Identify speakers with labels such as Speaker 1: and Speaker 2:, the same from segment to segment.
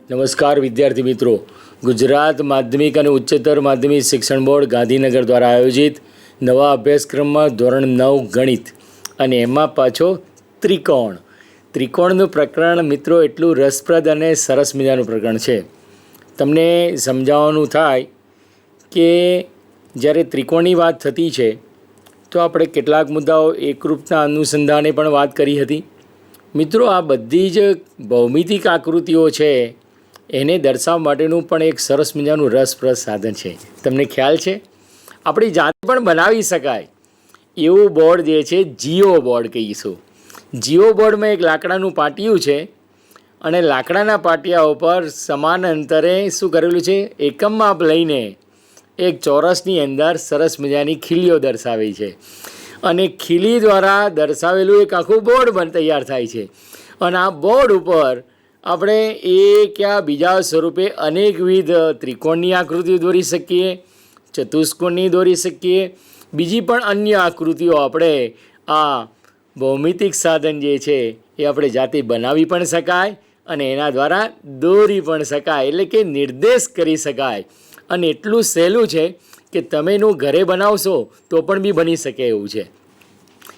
Speaker 1: નમસ્કાર વિદ્યાર્થી મિત્રો, ગુજરાત માધ્યમિક અને ઉચ્ચતર માધ્યમિક શિક્ષણ બોર્ડ ગાંધીનગર દ્વારા આયોજિત નવા અભ્યાસક્રમમાં ધોરણ 9 ગણિત અને એમાં પાછો ત્રિકોણનું પ્રકરણ મિત્રો એટલું રસપ્રદ અને સરસ મજાનું પ્રકરણ છે. તમને સમજાવવાનું થાય કે જ્યારે ત્રિકોણની વાત થતી છે તો આપણે કેટલાક મુદ્દાઓ એકરૂપતા અનુસંધાને પણ વાત કરી હતી. મિત્રો, આ બધી જ ભૌમિતિક આકૃતિઓ છે એને દર્શાવવા માટેનું પણ એક સરસ મજાનું રસપ્રદ સાધન છે. તમને ખ્યાલ છે? આપણી જાતે પણ બનાવી શકાય એવું બોર્ડ જે છે જીઓ બોર્ડ કહીશું. જીઓ બોર્ડમાં એક લાકડાનું પાટિયું છે અને લાકડાના પાટિયા ઉપર સમાન અંતરે શું કરેલું છે, એકમ માપ લઈને એક ચોરસની અંદર સરસ મજાની ખીલીઓ દર્શાવી છે અને ખીલી દ્વારા દર્શાવેલું એક આખું બોર્ડ પણ તૈયાર થાય છે. અને આ બોર્ડ ઉપર આપણે એક યા બીજા સ્વરૂપે અનેકવિધ ત્રિકોણની આકૃતિઓ દોરી શકીએ, ચતુષ્કોણની દોરી શકીએ, બીજી પણ અન્ય આકૃતિઓ આપણે આ ભૌમિતિક સાધન જે છે એ આપણે જાતે બનાવી પણ શકાય અને એના દ્વારા દોરી પણ શકાય, એટલે કે નિર્દેશ કરી શકાય. અને એટલું સહેલું છે કે તમે એનું ઘરે બનાવશો તો પણ બી બની શકે એવું છે.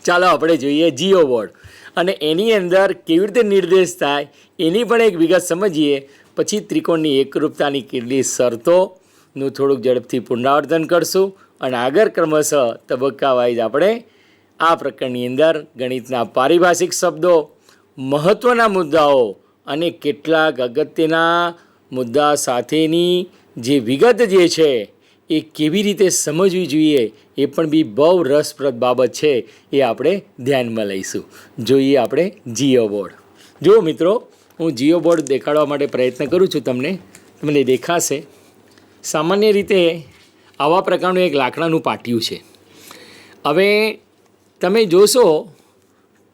Speaker 1: ચાલો આપણે જોઈએ જીઓ બોર્ડ અને એની અંદર કેવી રીતે નિર્દેશ થાય એની પણ એક વિગત સમજીએ. પછી ત્રિકોણની એકરૂપતાની કેટલી શરતોનું થોડુંક ઝડપથી પુનરાવર્તન કરશું અને આગળ ક્રમશઃ તબક્કા વાઇઝ આપણે આ પ્રકરણની અંદર ગણિતના પારિભાષિક શબ્દો, મહત્ત્વના મુદ્દાઓ અને કેટલાક અગત્યના મુદ્દા સાથેની જે વિગત જે છે એ કેવી રીતે સમજવી જોઈએ એ પણ બી બહુ રસપ્રદ બાબત છે, એ આપણે ધ્યાનમાં લઈશું. જોઈએ આપણે જીઓ બોર્ડ. જુઓ મિત્રો, હું જીઓ બોર્ડ દેખાડવા માટે પ્રયત્ન કરું છું. તમને દેખાશે. સામાન્ય રીતે આવા પ્રકારનું એક લાકડાનું પાટિયું છે. હવે તમે જોશો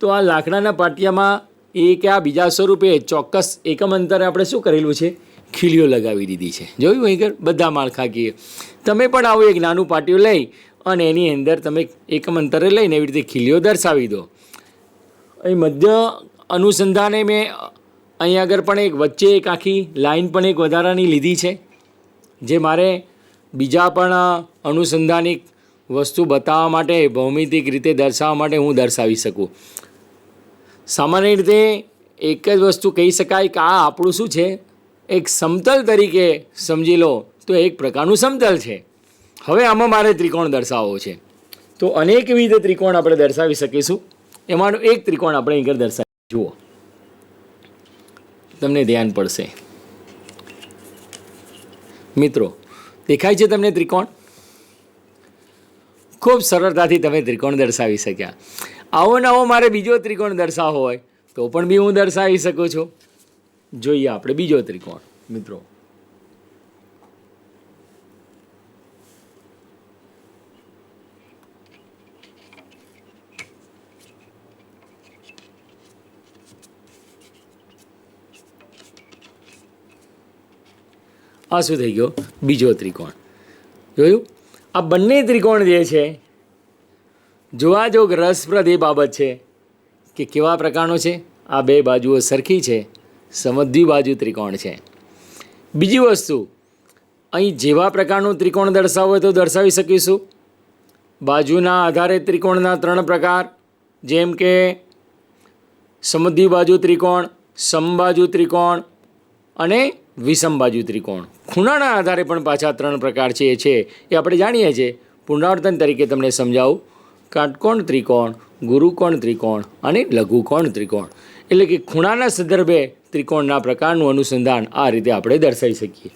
Speaker 1: તો આ લાકડાના પાટિયામાં એક આ બીજા સ્વરૂપે ચોક્કસ એકમ અંતરે આપણે શું કરેલું છે, ખીલીઓ લગાવી દીધી છે. જોયું અહીં બધા માળખાકીય. તમે પણ આવું એક નાનું પાટિયું લઈ અને એની અંદર તમે એકમ અંતરે લઈને એવી રીતે ખીલીઓ દર્શાવી દો. અહીં મધ્ય અનુસંધાને મેં અહીં આગળ પણ એક વચ્ચે એક આખી લાઈન પણ એક વધારાની લીધી છે, જે મારે બીજા પણ અનુસંધાનિક વસ્તુ બતાવવા માટે, ભૌમિતિક રીતે દર્શાવવા માટે હું દર્શાવી શકું. સામાન્ય રીતે એક જ વસ્તુ કહી શકાય કે આ આપણું શું છે, એક સમતલ તરીકે સમજી લો તો એક પ્રકારનું સમતલ છે. હવે આમાં મારે ત્રિકોણ દર્શાવવો છે તો અનેકવિધ ત્રિકોણ આપણે દર્શાવી શકીશું. એમાંનો એક ત્રિકોણ આપણે અહીં દર્શાવી. જુઓ, તમને ધ્યાન પડશે મિત્રો, દેખાય છે તમને ત્રિકોણ? ખૂબ સરળતાથી તમે ત્રિકોણ દર્શાવી શક્યા. આવો નવો મારે બીજો ત્રિકોણ દર્શાવવો હોય તો પણ બી હું દર્શાવી શકું છું. જોઈએ આપણે બીજો ત્રિકોણ. મિત્રો, આ શું થઈ ગયો? બીજો ત્રિકોણ. જોયું? આ બંને ત્રિકોણ જે છે જોવા જો રસપ્રદ એ બાબત છે કે કેવા પ્રકારનો છે. આ બે બાજુઓ સરખી છે, સમદ્વિ બાજુ ત્રિકોણ છે. બીજી વસ્તુ, અહીં જેવા પ્રકારનું ત્રિકોણ દર્શાવવું હોય તો દર્શાવી શકીશું. બાજુના આધારે ત્રિકોણના 3 પ્રકાર, જેમ કે સમદ્વિ બાજુ ત્રિકોણ, સમબાજુ ત્રિકોણ અને વિષમ બાજુ ત્રિકોણ. ખૂણાના આધારે પણ પાછા 3 પ્રકાર છે એ આપણે જાણીએ છીએ. પુનરાવર્તન તરીકે તમને સમજાવું. કાટકોણ ત્રિકોણ, ગુરુકોણ ત્રિકોણ અને લઘુકોણ ત્રિકોણ. એટલે કે ખૂણાના સંદર્ભે ત્રિકોણના પ્રકારનું અનુસંધાન આ રીતે આપણે દર્શાવી શકીએ.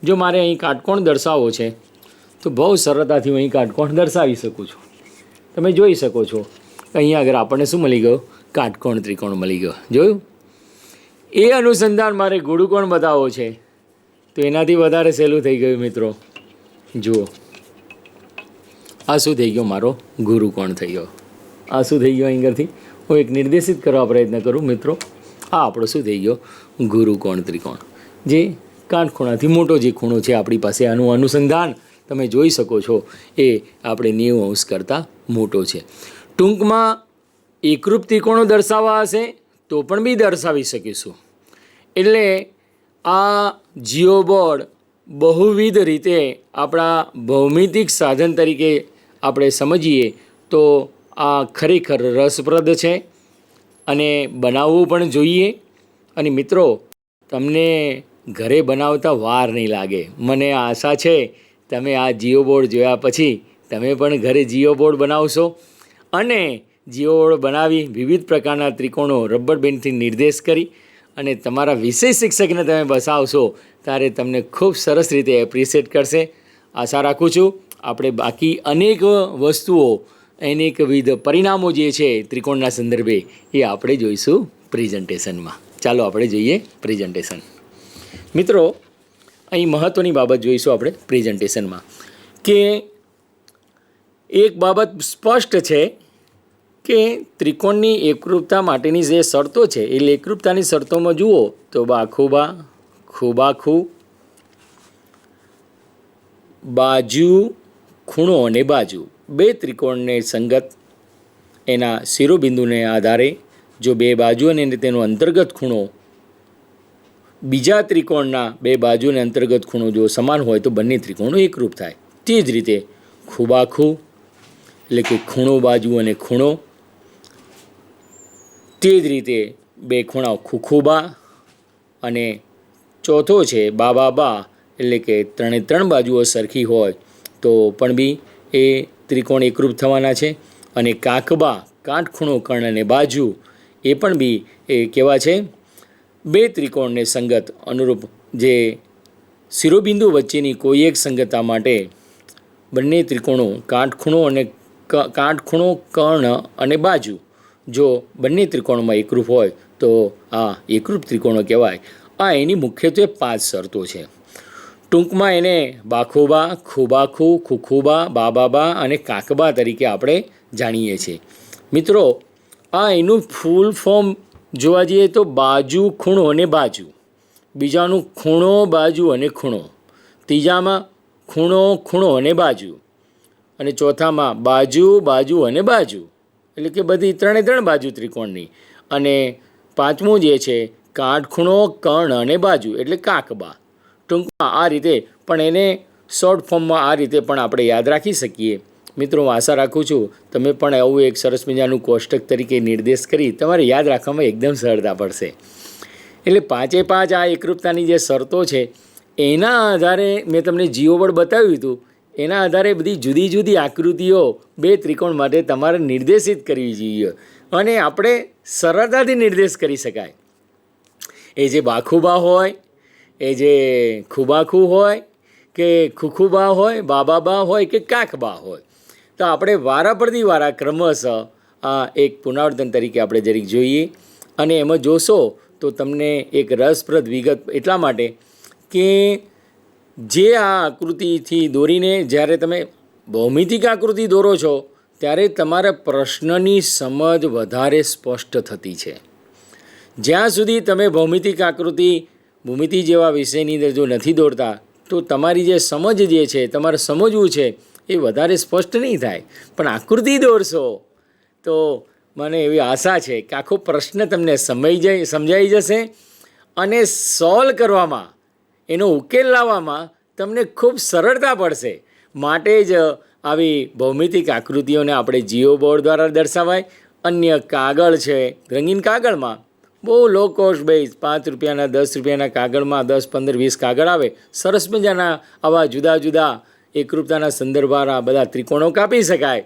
Speaker 1: જો મારે અહીં કાટકોણ દર્શાવવો છે તો બહુ સરળતાથી હું અહીં કાટકોણ દર્શાવી શકું છું. તમે જોઈ શકો છો અહીંયા આગળ આપણને શું મળી ગયો? કાટકોણ ત્રિકોણ મળી ગયો. જોયું? એ અનુસંધાન મારે ગુરુકોણ બતાવવો છે તો એનાથી વધારે સહેલું થઈ ગયું મિત્રો. જુઓ, આ શું થઈ ગયો? મારો ગુરુકોણ થઈ ગયો. આ શું થઈ ગયો? અહીંથી હું એક નિર્દેશિત કરવા પ્રયત્ન કરું મિત્રો. આ આપણો શું થઈ ગયો? ગુરુકોણ ત્રિકોણ, જે કાટખૂણાથી મોટો જે ખૂણો છે આપણી પાસે. આનું અનુસંધાન તમે જોઈ શકો છો એ આપણે 90 કરતાં મોટો છે. ટૂંકમાં એકરૂપ ત્રિકોણો દર્શાવવા હશે તો પણ બી દર્શાવી શકીશું. એટલે આ જીઓ બોર્ડ બહુવિધ રીતે આપણા ભૌમિતિક સાધન તરીકે આપણે સમજીએ તો આ ખરેખર રસપ્રદ છે અને બનાવવું પણ જોઈએ. અને મિત્રો, તમને ઘરે બનાવતા વાર નહીં લાગે. મને આશા છે તમે આ જીઓ બોર્ડ જોયા પછી તમે પણ ઘરે જીઓ બોર્ડ બનાવશો અને જીઓ બોર્ડ બનાવી વિવિધ પ્રકારના ત્રિકોણો રબર બેન્ડથી નિર્દેશ કરી અને તમારા વિષય શિક્ષકને તમે બસાવશો ત્યારે તમને ખૂબ સરસ રીતે એપ્રિશિએટ કરશે. આશા રાખું છું આપણે બાકી અનેક વસ્તુઓ, અનેકવિધ પરિણામો જે છે ત્રિકોણના સંદર્ભે એ આપણે જોઈશું પ્રેઝન્ટેશનમાં. ચાલો આપણે જોઈએ પ્રેઝન્ટેશન. મિત્રો, અહીં મહત્ત્વની બાબત જોઈશું આપણે પ્રેઝન્ટેશનમાં કે એક બાબત સ્પષ્ટ છે કે ત્રિકોણની એકરૂપતા માટેની જે શરતો છે એ એકરૂપતાની શરતોમાં જુઓ તો બાખુબા, ખૂબાખૂ, બાજુ, ખૂણો અને બાજુ બે ત્રિકોણને સંગત એના શિરોબિંદુને આધારે જો બે બાજુ અને તેનો અંતર્ગત ખૂણો બીજા ત્રિકોણના બે બાજુ અને અંતર્ગત ખૂણો જો સમાન હોય તો બંને ત્રિકોણો એકરૂપ થાય. તે જ રીતે ખૂબાખૂ એટલે કે ખૂણો બાજુ અને ખૂણો, તે જ રીતે બે ખૂણાઓ ખૂખુબા અને ચોથો છે બાબા એટલે કે ત્રણ બાજુઓ સરખી હોય તો પણ બી એ ત્રિકોણ એકરૂપ થવાના છે. અને કાકબા કાટખૂણો કર્ણ અને બાજુ એ પણ બી એ કેવા છે બે ત્રિકોણને સંગત અનુરૂપ જે શિરોબિંદુ વચ્ચેની કોઈ એક સંગતતા માટે બંને ત્રિકોણો કાટખૂણો કર્ણ અને બાજુ જો બંને ત્રિકોણમાં એકરૂપ હોય તો આ એકરૂપ ત્રિકોણો કહેવાય. આ એની મુખ્યત્વે 5 શરતો છે. ટૂંકમાં એને બાખુબા, ખૂબાખૂ, ખૂખુબા, બાબાબા અને કાકબા તરીકે આપણે જાણીએ છીએ. મિત્રો, આ એનું ફૂલ ફોર્મ જોવા જઈએ તો બાજુ, ખૂણો અને બાજુ. બીજાનું ખૂણો, બાજુ અને ખૂણો. ત્રીજામાં ખૂણો અને બાજુ. અને ચોથામાં બાજુ અને બાજુ એટલે કે બધી ત્રણ બાજુ ત્રિકોણની. અને પાંચમું જે છે કાટખૂણો કર્ણ અને બાજુ એટલે કાકબા. ટૂંકમાં આ રીતે પણ એને શોર્ટ ફોર્મમાં આ રીતે પણ આપણે યાદ રાખી શકીએ. મિત્રો, હું આશા રાખું છું તમે પણ આવું એક સરસ મજાનું કોષ્ટક તરીકે નિર્દેશ કરી તમારે યાદ રાખવામાં એકદમ સરળતા પડશે. એટલે 5 આ એકરૂપતાની જે શરતો છે એના આધારે મેં તમને જીઓ બોર્ડ બતાવ્યું હતું. એના આધારે બધી જુદી જુદી આકૃતિઓ બે ત્રિકોણ માટે તમારે નિર્દેશિત કરવી જોઈએ અને આપણે સરળતાથી નિર્દેશ કરી શકાય. એ જે બાખુબા હોય, એ જે ખૂબાખૂ હોય કે ખૂખુબા હોય, બાબાબા હોય કે કાકબા હોય, તો આપણે વારા ક્રમશઃ આ એક પુનરાવર્તન તરીકે આપણે જરીક જોઈએ. અને એમાં જોશો તો તમને એક રસપ્રદ વિગત એટલા માટે કે જે આ આકૃતિથી દોરીને જ્યારે તમે ભૌમિતિક આકૃતિ દોરો છો ત્યારે તમારા પ્રશ્નની સમજ વધારે સ્પષ્ટ થતી છે. જ્યાં સુધી તમે ભૂમિતિ જેવા વિષયની અંદર જો નથી દોરતા તો તમારી જે સમજ જે છે, તમારે સમજવું છે એ વધારે સ્પષ્ટ નહીં થાય. પણ આકૃતિ દોરશો તો મને એવી આશા છે કે આખો પ્રશ્ન તમને સમજાઈ જશે અને સોલ્વ કરવામાં, એનો ઉકેલ લાવવામાં તમને ખૂબ સરળતા પડશે. માટે જ આવી ભૌમિતિક આકૃતિઓને આપણે જીઓ બોર્ડ દ્વારા દર્શાવાય. અન્ય કાગળ છે, રંગીન કાગળમાં બહુ લો કોસ્ટ બેઝ 5 રૂપિયાના, 10 રૂપિયાના કાગળમાં 10, 15, 20 કાગળ આવે. સરસ મજાના આવા જુદા જુદા એકરૂપતાના સંદર્ભવાળા બધા ત્રિકોણો કાપી શકાય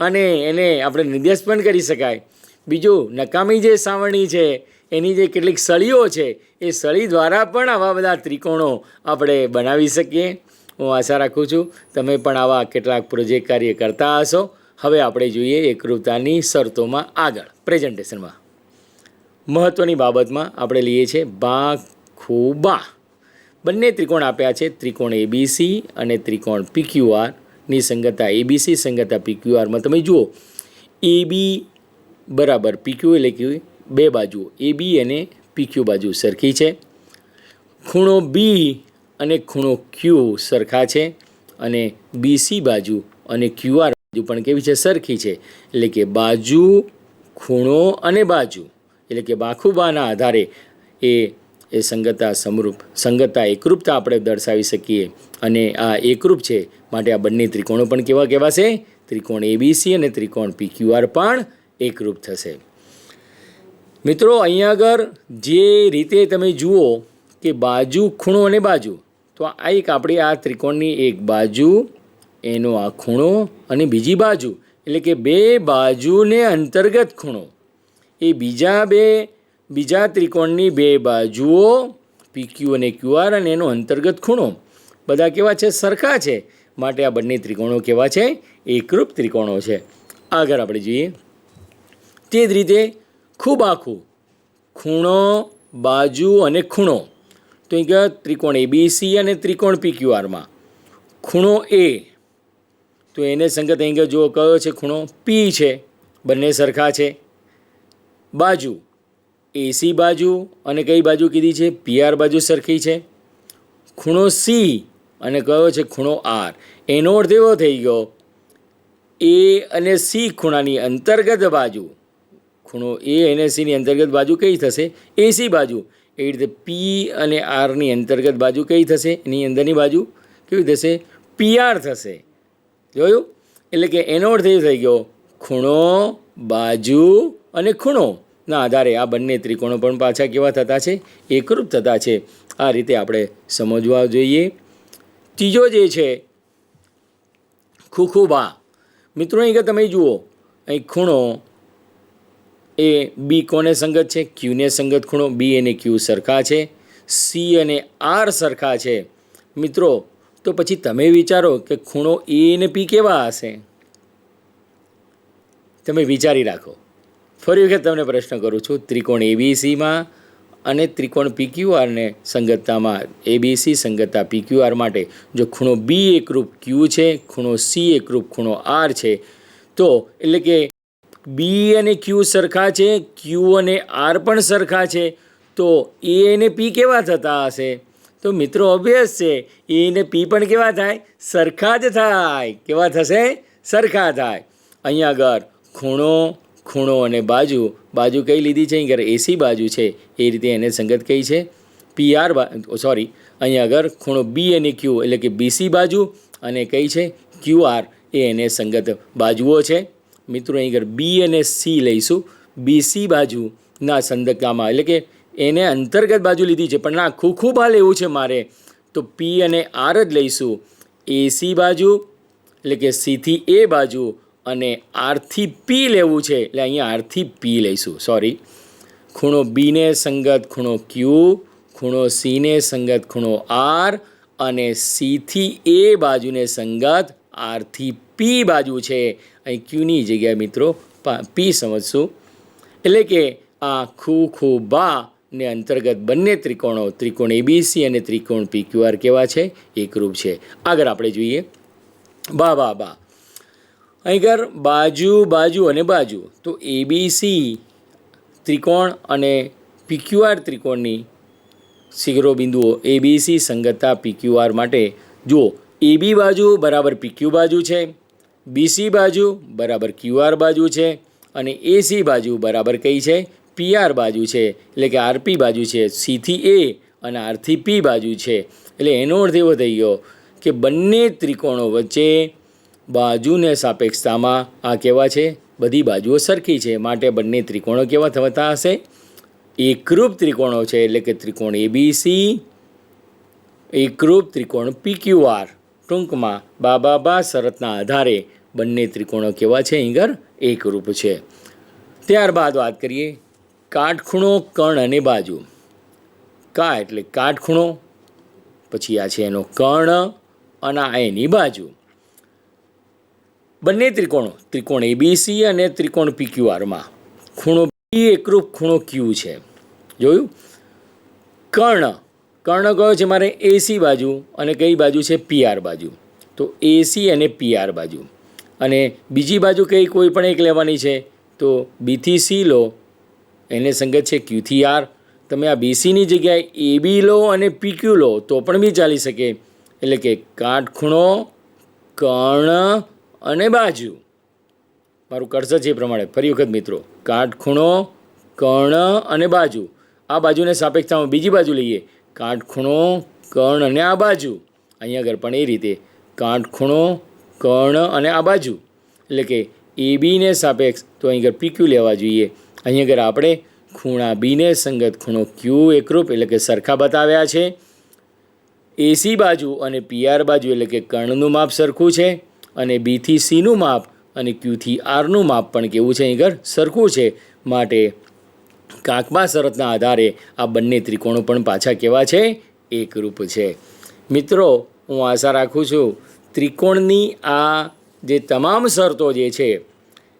Speaker 1: અને એને આપણે નિર્દેશ પણ કરી શકાય. બીજું, નકામી જે સાવરણી છે એની જે કેટલીક સળીઓ છે એ સળી દ્વારા પણ આવા બધા ત્રિકોણો આપણે બનાવી શકીએ. હું આશા રાખું છું તમે પણ આવા કેટલાક પ્રોજેક્ટ કાર્ય કરતા હશો. હવે આપણે જોઈએ એકરૂપતાની શરતોમાં આગળ પ્રેઝન્ટેશનમાં. મહત્ત્વની બાબતમાં આપણે લઈએ છીએ બાખુબા. બંને ત્રિકોણ આપ્યા છે, ત્રિકોણ એબીસી અને ત્રિકોણ પીક્યુઆરની સંગતતા એબીસી સંગતતા પીક્યુઆરમાં તમે જુઓ એબી બરાબર પીક્યુ એટલે કે બે બાજુઓ એબી અને પીક્યુ બાજુ સરખી છે. ખૂણો બી અને ખૂણો ક્યુ સરખા છે અને બીસી બાજુ અને ક્યુઆર બાજુ પણ કેવી છે? સરખી છે. એટલે કે બાજુ, ખૂણો અને બાજુ એટલે કે બાખુબાના આધારે એ એ સંગતતા સમરૂપ સંગતતા એકરૂપતા આપણે દર્શાવી શકીએ અને આ એકરૂપ છે માટે આ બંને ત્રિકોણો પણ કેવા કહેવાશે? ત્રિકોણ એબીસી અને ત્રિકોણ પીક્યુઆર પણ એકરૂપ થશે. મિત્રો અહીંયા આગળ જે રીતે તમે જુઓ કે બાજુ, ખૂણો અને બાજુ, તો આ એક આપણી આ ત્રિકોણની એક બાજુ, એનો આ ખૂણો અને બીજી બાજુ, એટલે કે બે બાજુને અંતર્ગત ખૂણો, એ બીજા ત્રિકોણની બે બાજુઓ પીક્યુ અને ક્યુઆર અને એનો અંતર્ગત ખૂણો બધા કેવા છે? સરખા છે. માટે આ બંને ત્રિકોણો કેવા છે? એકરૂપ ત્રિકોણો છે. આગળ આપણે જોઈએ તે જ રીતે ખૂબ આખું ખૂણો, બાજુ અને ખૂણો. તો અહીં ત્રિકોણ એબીસી અને ત્રિકોણ પીક્યુઆરમાં ખૂણો એ, તો એને સંગત અહીં જો કયો છે? ખૂણો પી છે. બંને સરખા છે. બાજુ એસી બાજુ અને કઈ બાજુ કીધી છે? પીઆર બાજુ સરખી છે. ખૂણો સી અને કયો છે? ખૂણો આર. એનો અર્થ એવો થઈ ગયો એ અને સી ખૂણાની અંતર્ગત બાજુ, ખૂણો એ અને સીની અંતર્ગત બાજુ કઈ થશે? એસી બાજુ. એ રીતે પી અને આરની અંતર્ગત બાજુ કઈ થશે? એની અંદરની બાજુ કેવી થશે? પીઆર થશે. જોયું? એટલે કે એનો અર્થ એ થઈ ગયો ખૂણો, બાજુ અને ખૂણોના આધારે આ બંને ત્રિકોણો પણ પાછા કેવા થતા છે? એકરૂપ થતા છે. આ રીતે આપણે સમજવા જોઈએ. ત્રીજો જે છે ખૂખુબા. મિત્રો અહીં તમે જુઓ, અહીં ખૂણો એ બી કોને સંગત છે? ક્યુને સંગત ખૂણો. બી અને ક્યુ સરખા છે. સી અને આર સરખા છે. મિત્રો તો પછી તમે વિચારો કે ખૂણો એ અને પી કેવા હશે? તમે વિચારી રાખો. ફરી વખત તમને પ્રશ્ન કરું છું. ત્રિકોણ એબીસીમાં અને ત્રિકોણ પીક્યુઆરને સંગતતામાં એબીસી સંગતતા પીક્યુઆર માટે જો ખૂણો બી એકરૂપ ક્યુ છે, ખૂણો સી એકરૂપ ખૂણો આર છે, તો એટલે કે બી અને ક્યુ સરખા છે, ક્યુ અને આર પણ સરખા છે, તો એ અને પી કેવા થતા હશે? તો મિત્રો ઓબ્વિયસ છે, એ અને પી પણ કેવા થાય? સરખા જ થાય. કેવા થશે? સરખા થાય. અહીંયા આગળ ખૂણો અને બાજુ કઈ લીધી છે? અહીં એસી બાજુ છે. એ રીતે એને સંગત કઈ છે? પીઆર અહીંયા આગળ ખૂણો બી અને ક્યુ એટલે કે બીસી બાજુ અને કઈ છે? ક્યુઆર. એ એને સંગત બાજુઓ છે. મિત્રો અહીં આગળ બી અને સી લઈશું. બીસી બાજુના સંગતતામાં એટલે કે એને અંતર્ગત બાજુ લીધી છે, પણ ના ખૂખુબા લેવું છે મારે, તો પી અને આર જ લઈશું. એસી બાજુ એટલે કે સીથી એ બાજુ અને આરથી પી લેવું છે, એટલે અહીંયા આરથી પી લઈશું. ખૂણો બીને સંગત ખૂણો ક્યુ, ખૂણો સીને સંગત ખૂણો આર અને સીથી એ બાજુને સંગત આરથી પી બાજુ છે. અહીં ક્યુની જગ્યાએ મિત્રો પી સમજશું. એટલે કે આ ખૂખુબા ને અંતર્ગત બંને ત્રિકોણો, ત્રિકોણ એબીસી અને ત્રિકોણ પીક્યુઆર કેવા છે? એકરૂપ છે. આગળ આપણે જોઈએ બા. અહીં બાજુ અને બાજુ, તો એબીસી ત્રિકોણ અને પીક્યુઆર ત્રિકોણની શિખરોબિંદુઓ એબીસી સંગતતા પીક્યુઆર માટે જુઓ, એબી બાજુ બરાબર પીક્યુ બાજુ છે, બીસી બાજુ બરાબર ક્યુઆર બાજુ છે અને એસી બાજુ બરાબર કઈ છે? પીઆર બાજુ છે. એટલે કે આરપી બાજુ છે. સીથી એ અને આરથી પી બાજુ છે. એટલે એનો અર્થ એવો થઈ ગયો કે બંને ત્રિકોણો વચ્ચે બાજુને સાપેક્ષતામાં આ કેવા છે? બધી બાજુઓ સરખી છે. માટે બંને ત્રિકોણો કેવા થતા હશે? એકરૂપ ત્રિકોણો છે. એટલે કે ત્રિકોણ એબીસી એકરૂપ ત્રિકોણ પીક્યુઆર. ટૂંકમાં બા શરતના આધારે બંને ત્રિકોણો કેવા છે? અહીં એકરૂપ છે. ત્યારબાદ વાત કરીએ કાટખૂણો, કણ અને બાજુ. કા એટલે કાટખૂણો, પછી આ છે એનો કણ અને આ એની બાજુ. બંને ત્રિકોણ એબીસી અને ત્રિકોણ પીક્યુઆરમાં ખૂણો બી એકરૂપ ખૂણો ક્યુ છે. જોયું? કર્ણ કયો છે મારે? એસી બાજુ અને કઈ બાજુ છે? પીઆર બાજુ. તો એસી અને પીઆર બાજુ. અને બીજી બાજુ કોઈ પણ એક લેવાની છે, તો બીથી સી લો, એને સંગત છે ક્યુથી આર. તમે આ બીસીની જગ્યાએ એબી લો અને પીક્યુ લો તો પણ બી ચાલી શકે. એટલે કે કાટખૂણો, કર્ણ અને બાજુ. મારું કર્સર છે એ પ્રમાણે ફરી વખત મિત્રો, કાટખૂણો, કર્ણ અને બાજુ આ બાજુને સાપેક્ષતામાં બીજી બાજુ લઈએ, કાટખૂણો કર્ણ અને આ બાજુ. અહીંયા આગળ પણ એ રીતે કાટખૂણો કર્ણ અને આ બાજુ, એટલે કે એ બીને સાપેક્ષ તો અહીં આગળ PQ લેવા જોઈએ. અહીં આગળ આપણે ખૂણા બીને સંગત ખૂણો ક્યુ એકરૂપ એટલે કે સરખા બતાવ્યા છે. એસી બાજુ અને PR બાજુ એટલે કે કર્ણનું માપ સરખું છે, અને બીથી સીનું માપ અને ક્યુથી આરનું માપ પણ કેવું છે, અહીં આગળ સરખું છે. માટે કાકબા શરતના આધારે આ બંને ત્રિકોણો પણ પાછા કેવા છે, એકરૂપ છે. મિત્રો, હું આશા રાખું છું ત્રિકોણની આ જે તમામ શરતો જે છે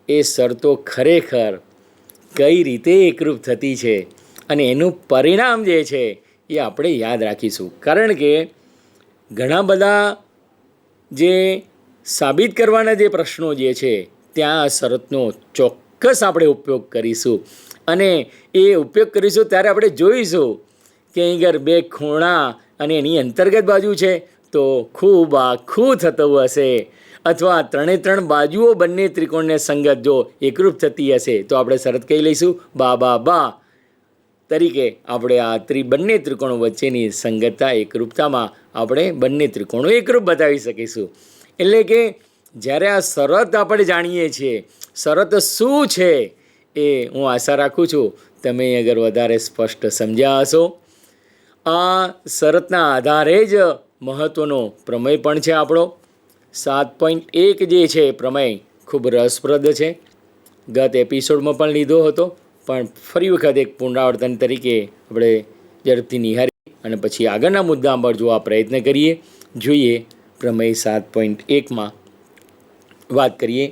Speaker 1: એ શરતો ખરેખર કઈ રીતે એકરૂપ થતી છે અને એનું પરિણામ જે છે એ આપણે યાદ રાખીશું. કારણ કે ઘણા બધા જે સાબિત કરવાના જે પ્રશ્નો જે છે ત્યાં આ શરતનો ચોક્કસ આપણે ઉપયોગ કરીશું, અને એ ઉપયોગ કરીશું ત્યારે આપણે જોઈશું કે અહીં આગળ બે ખૂણા અને એની અંતર્ગત બાજુ છે તો ખૂબ આખું થતું હશે, અથવા ત્રણે ત્રણ બાજુઓ બંને ત્રિકોણને સંગત જો એકરૂપ થતી હશે તો આપણે શરત કહી લઈશું બા તરીકે. આપણે આ બંને ત્રિકોણો વચ્ચેની સંગતતા એકરૂપતામાં આપણે બંને ત્રિકોણો એકરૂપ બતાવી શકીશું. એટલે કે જ્યારે આ શરત આપણે જાણીએ છીએ, શરત શું છે એ હું આશા રાખું છું તમે અગર વધારે સ્પષ્ટ સમજ્યા હશો. આ શરતના આધારે જ મહત્ત્વનો પ્રમેય પણ છે આપણો 7.1 જે છે પ્રમેય ખૂબ રસપ્રદ છે. ગત એપિસોડમાં પણ લીધો હતો, પણ ફરી વખત એક પુનરાવર્તન તરીકે આપણે ઝડપથી નિહાળી અને પછી આગળના મુદ્દા પર જોવા પ્રયત્ન કરીએ. જોઈએ પ્રમેય 7.1માં વાત કરીએ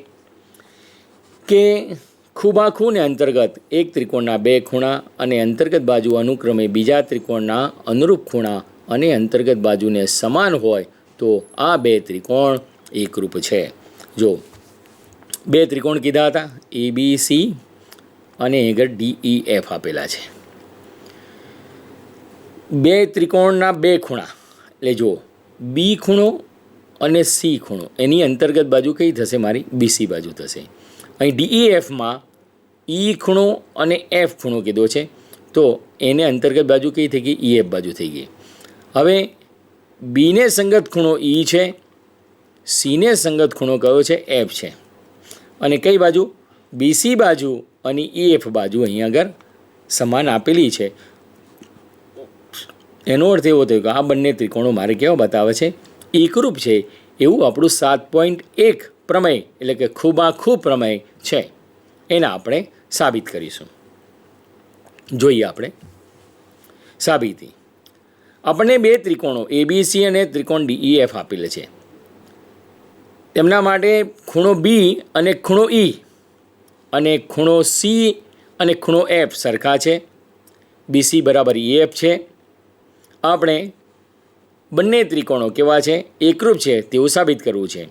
Speaker 1: કે ખૂબાખૂ ને અંતર્ગત એક ત્રિકોણના બે ખૂણા અને અંતર્ગત બાજુ અનુક્રમે બીજા ત્રિકોણના અનુરૂપ ખૂણા અને અંતર્ગત બાજુને સમાન હોય તો આ બે ત્રિકોણ એકરૂપ છે. જો બે ત્રિકોણ કીધા હતા ABC અને આગળ DEF આપેલા છે. બે ત્રિકોણના બે ખૂણા એટલે જો B ખૂણો અને C ખૂણો, એની અંતર્ગત બાજુ કઈ થશે, મારી BC બાજુ થશે. અહીં DEFમાં E ખૂણો અને F ખૂણો કીધો છે તો એને અંતર્ગત બાજુ કઈ થઈ ગઈ, EF બાજુ થઈ ગઈ. હવે બીને સંગત ખૂણો E છે, સીને સંગત ખૂણો કયો છે, F છે, અને કઈ બાજુ BC બાજુ અને EF બાજુ અહીં આગળ સમાન આપેલી છે. એનો અર્થ એવો થયો કે આ બંને ત્રિકોણો મારે કેવા બતાવે છે, એકરૂપ છે. એવું આપણું 7.1 પ્રમેય એટલે કે ખૂબાખૂ પ્રમેય છે, એના આપણે સાબિત કરીશું. જોઈએ આપણે સાબિતી. આપણને બે ત્રિકોણો ABC અને ત્રિકોણ DEF આપેલ છે. તેમના માટે ખૂણો B અને ખૂણો E અને ખૂણો C અને ખૂણો F સરખા છે. BC બરાબર EF છે. આપણે બંને ત્રિકોણો કેવા છે, એકરૂપ છે તેવું સાબિત કરવું છે.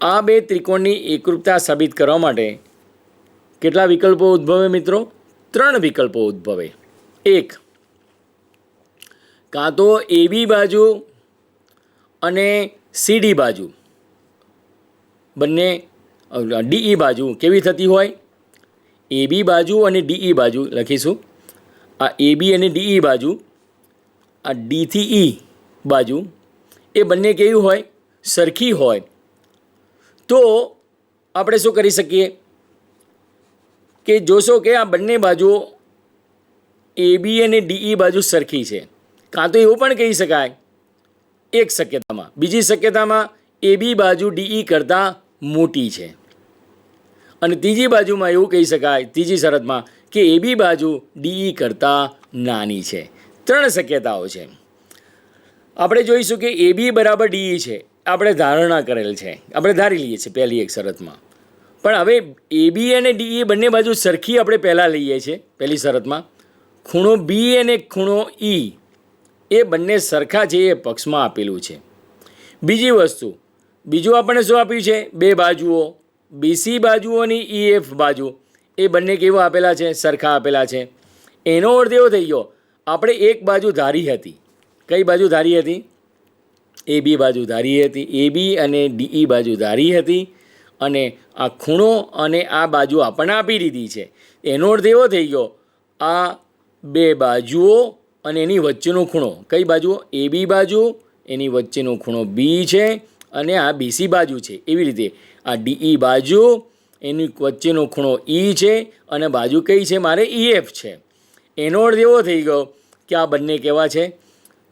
Speaker 1: આ બે ત્રિકોણની એકરૂપતા સાબિત કરવા માટે કેટલા વિકલ્પો ઉદ્ભવે મિત્રો? 3 વિકલ્પો ઉદ્ભવે. એક, કાં તો AB બાજુ અને CD બાજુ બંને DE બાજુ કેવી થતી હોય, AB બાજુ અને DE બાજુ લખીશું. આ AB અને DE બાજુ, આ D થી E બાજુ એ બંને કેવી હોય, સરખી હોય. તો આપણે શું કરી શકીએ કે જોશો કે આ બંને બાજુઓ AB અને DE બાજુ સરખી છે. કાં તો એવું પણ કહી શકાય એક શક્યતામાં, બીજી શક્યતામાં AB બાજુ DE કરતાં મોટી છે, અને ત્રીજી બાજુમાં એવું કહી શકાય, ત્રીજી શરતમાં કે AB બાજુ DE કરતાં નાની છે. 3 શક્યતાઓ છે. આપણે જોઈશું કે AB બરાબર DE છે, આપણે ધારણા કરેલ છે, આપણે ધારી લઈએ છીએ પહેલી એક શરતમાં. પણ હવે AB અને DE બંને બાજુ સરખી આપણે પહેલાં લઈએ છીએ પહેલી શરતમાં. ખૂણો B અને ખૂણો E એ બંને સરખા છે એ પક્ષમાં આપેલું છે. બીજી વસ્તુ, બીજું આપણને શું આપ્યું છે, બે બાજુઓ BC બાજુ અને EF બાજુ એ બંને કેવા આપેલા છે, સરખા આપેલા છે. એનો અર્થ એવો થઈ ગયો આપણે એક બાજુ ધારી હતી. કઈ બાજુ ધારી હતી? AB બાજુ ધારી હતી, AB અને DE બાજુ ધારી હતી, અને આ ખૂણો અને આ બાજુ આપણને આપી દીધી છે. એનો અર્થ એવો થઈ ગયો આ બે બાજુઓ અને એની વચ્ચેનો ખૂણો. કઈ બાજુઓ? એ બી બાજુ, એની વચ્ચેનો ખૂણો બી છે અને આ બીસી બાજુ છે. એવી રીતે આ ડીઈ બાજુ, એની વચ્ચેનો ખૂણો ઈ છે અને બાજુ કઈ છે? મારે ઈએફ છે. એનો અર્થ એવો થઈ ગયો કે આ બંને કેવા છે?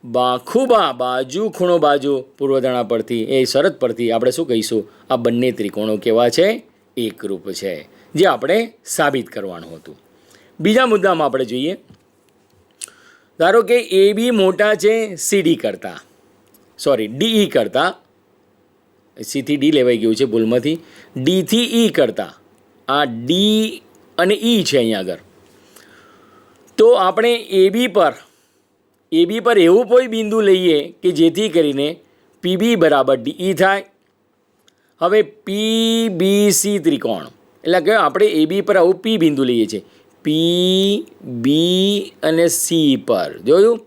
Speaker 1: બાખુબા. બાજુ ખૂણો બાજુ પૂર્વધારણા પરથી, એ શરત પરથી આપણે શું કહીશું? આ બંને ત્રિકોણો કેવા છે? એકરૂપ છે, જે આપણે સાબિત કરવાનું હતું. બીજા મુદ્દામાં આપણે જોઈએ. ધારો કે એ બી મોટા છે સીડી કરતાં, સોરી ડીઈ કરતાં, સીથી ડી લેવાઈ ગયું છે ભૂલમાંથી, ડીથી ઈ કરતાં. આ ડી અને ઈ છે અહીંયા આગળ. તો આપણે એ બી પર એવું કોઈ બિંદુ લઈએ કે જેથી કરીને પીબી બરાબર ડીઈ થાય. હવે પીબીસી ત્રિકોણ, એટલે કે આપણે એ બી પર આવું પી બિંદુ લઈએ છીએ. પી, બી અને સી પર જોયું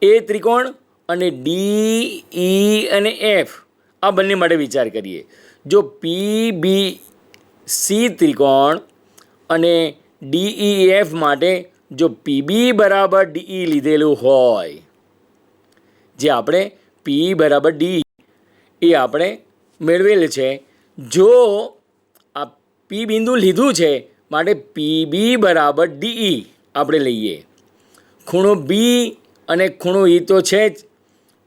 Speaker 1: એ ત્રિકોણ અને ડી, ઈ અને એફ આ બંને માટે વિચાર કરીએ. જો પી, બી, સી ત્રિકોણ અને ડીઈ એફ માટે જો પીબી બરાબર ડીઈ લીધેલું હોય, જે આપણે પી બરાબર ડી એ આપણે મેળવેલ છે. જો આ પી બિંદુ લીધું છે માટે પીબી બરાબર ડીઈ આપણે લઈએ. ખૂણો બી અને ખૂણો ઈ તો છે જ,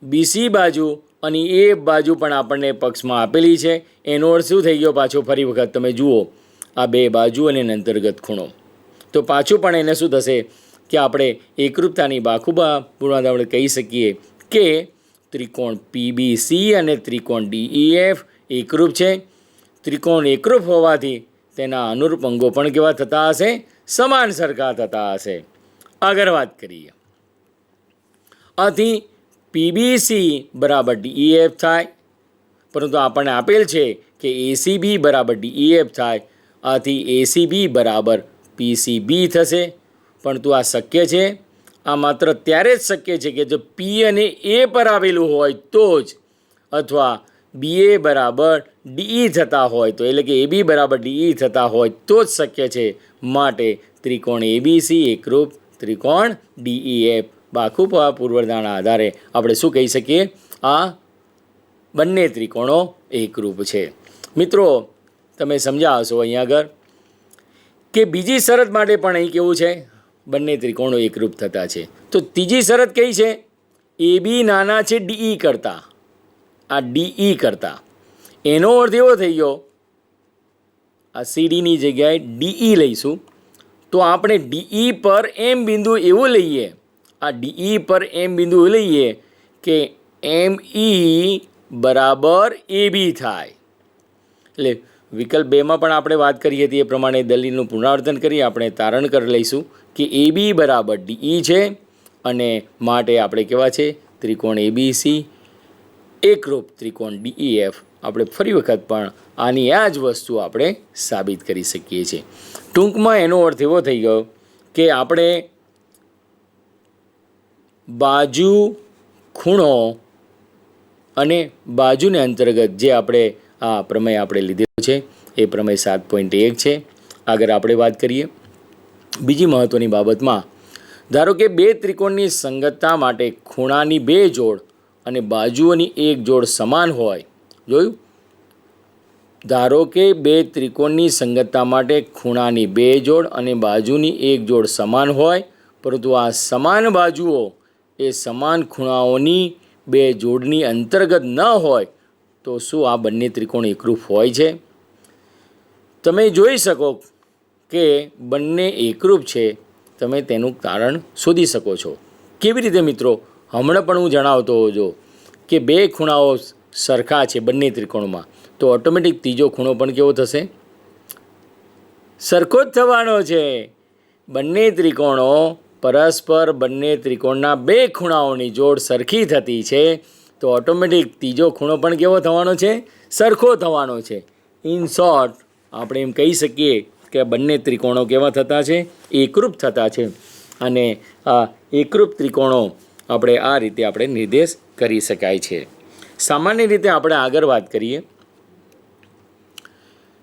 Speaker 1: બીસી બાજુ અને એ બાજુ પણ આપણને પક્ષમાં આપેલી છે. એનો અર્થ શું થઈ ગયો? પાછો ફરી વખત તમે જુઓ આ બે બાજુ અને અંતર્ગત ખૂણો, તો પાછું પણ એને શું થશે કે આપણે એકરૂપતાની બાખુબા પૂર્વધારણા આપણે કહી શકીએ કે ત્રિકોણ પીબીસી અને ત્રિકોણ ડીઈએફ એકરૂપ છે. ત્રિકોણ એકરૂપ હોવાથી તેના અનુરૂપ અંગો પણ કેવા થતા હશે? સમાન સરખા થતા હશે. આગળ વાત કરીએ. આથી પીબીસી બરાબર ડીઈએફ થાય, પરંતુ આપણને આપેલ છે કે એસીબી બરાબર ડીઈએફ થાય. આથી એસીબી બરાબર પીસીબી થશે. પરંતુ આ શક્ય છે? આ માત્ર ત્યારે જ શક્ય છે કે જો પી અને એ પર આવેલું હોય તો જ, અથવા બીએ બરાબર ડીઈ થતા હોય તો, એટલે કે એ બી બરાબર ડીઈ થતા હોય તો જ શક્ય છે. માટે ત્રિકોણ એબીસી એકરૂપ, ત્રિકોણ ડીઈએફ બાખુબા પૂર્વધારણા આધારે આપણે શું કહી શકીએ? આ બંને ત્રિકોણો એકરૂપ છે. મિત્રો તમે સમજ્યા હશો અહીંયા આગળ કે બીજી શરત માટે પણ અહીં કેવું છે? બંને ત્રિકોણો એકરૂપ થતા છે. તો ત્રીજી શરત કઈ છે? એ બી નાના છે ડીઈ કરતાં, આ ડીઈ કરતાં. એનો અર્થ એવો થઈ ગયો, આ સીડીની જગ્યાએ ડીઈ લઈશું તો આપણે ડીઈ પર એમ બિંદુ એવું લઈએ, આ ડીઈ પર એમ બિંદુ એવું લઈએ કે એમ ઈ બરાબર એ બી થાય. એટલે વિકલ્પ 2માં પણ આપણે વાત કરી હતી એ પ્રમાણે દલીલનું પુનરાવર્તન કરી આપણે તારણ કરી લઈશું કે એ બી બરાબર ડીઈ છે અને માટે આપણે કેવા છે? ત્રિકોણ એબીસી એકરૂપ, ત્રિકોણ ડીઈએફ આપણે ફરી વખત પણ આની આ જ વસ્તુ આપણે સાબિત કરી શકીએ છીએ. ટૂંકમાં એનો અર્થ એવો થઈ ગયો કે આપણે બાજુ, ખૂણો અને બાજુને અંતર્ગત જે આપણે આ પ્રમેય આપણે લીધેલો છે એ પ્રમેય 7.1 છે. આગળ આપણે વાત કરીએ બીજી મહત્ત્વની બાબતમાં. ધારો કે બે ત્રિકોણની સંગતતા માટે ખૂણાની બે જોડ અને બાજુઓની એક જોડ સમાન હોય. જોયું? ધારો કે બે ત્રિકોણની સંગતતા માટે ખૂણાની બે જોડ અને બાજુની એક જોડ સમાન હોય, પરંતુ આ સમાન બાજુઓ એ સમાન ખૂણાઓની બે જોડની અંતર્ગત ન હોય તો શું આ બંને ત્રિકોણ એકરૂપ હોય છે? તમે જોઈ શકો કે બંને એકરૂપ છે. તમે તેનું કારણ શોધી શકો છો. કેવી રીતે મિત્રો? હમણાં પણ હું જણાવતો હોજો કે બે ખૂણાઓ સરખા છે બંને ત્રિકોણમાં, તો ઓટોમેટિક ત્રીજો ખૂણો પણ કેવો થશે? સરખો જ થવાનો છે. બંને ત્રિકોણો પરસ્પર, બંને ત્રિકોણના બે ખૂણાઓની જોડ સરખી થતી છે તો ઓટોમેટિક ત્રીજો ખૂણો પણ કેવો થવાનો છે? સરખો થવાનો છે. ઇન શોર્ટ આપણે એમ કહી શકીએ કે બંને ત્રિકોણો કેવા થતા છે? એકરૂપ થતા છે. અને આ એકરૂપ ત્રિકોણો આપણે આ રીતે આપણે નિર્દેશ કરી શકાય છે. સામાન્ય રીતે આપણે આગળ વાત કરીએ.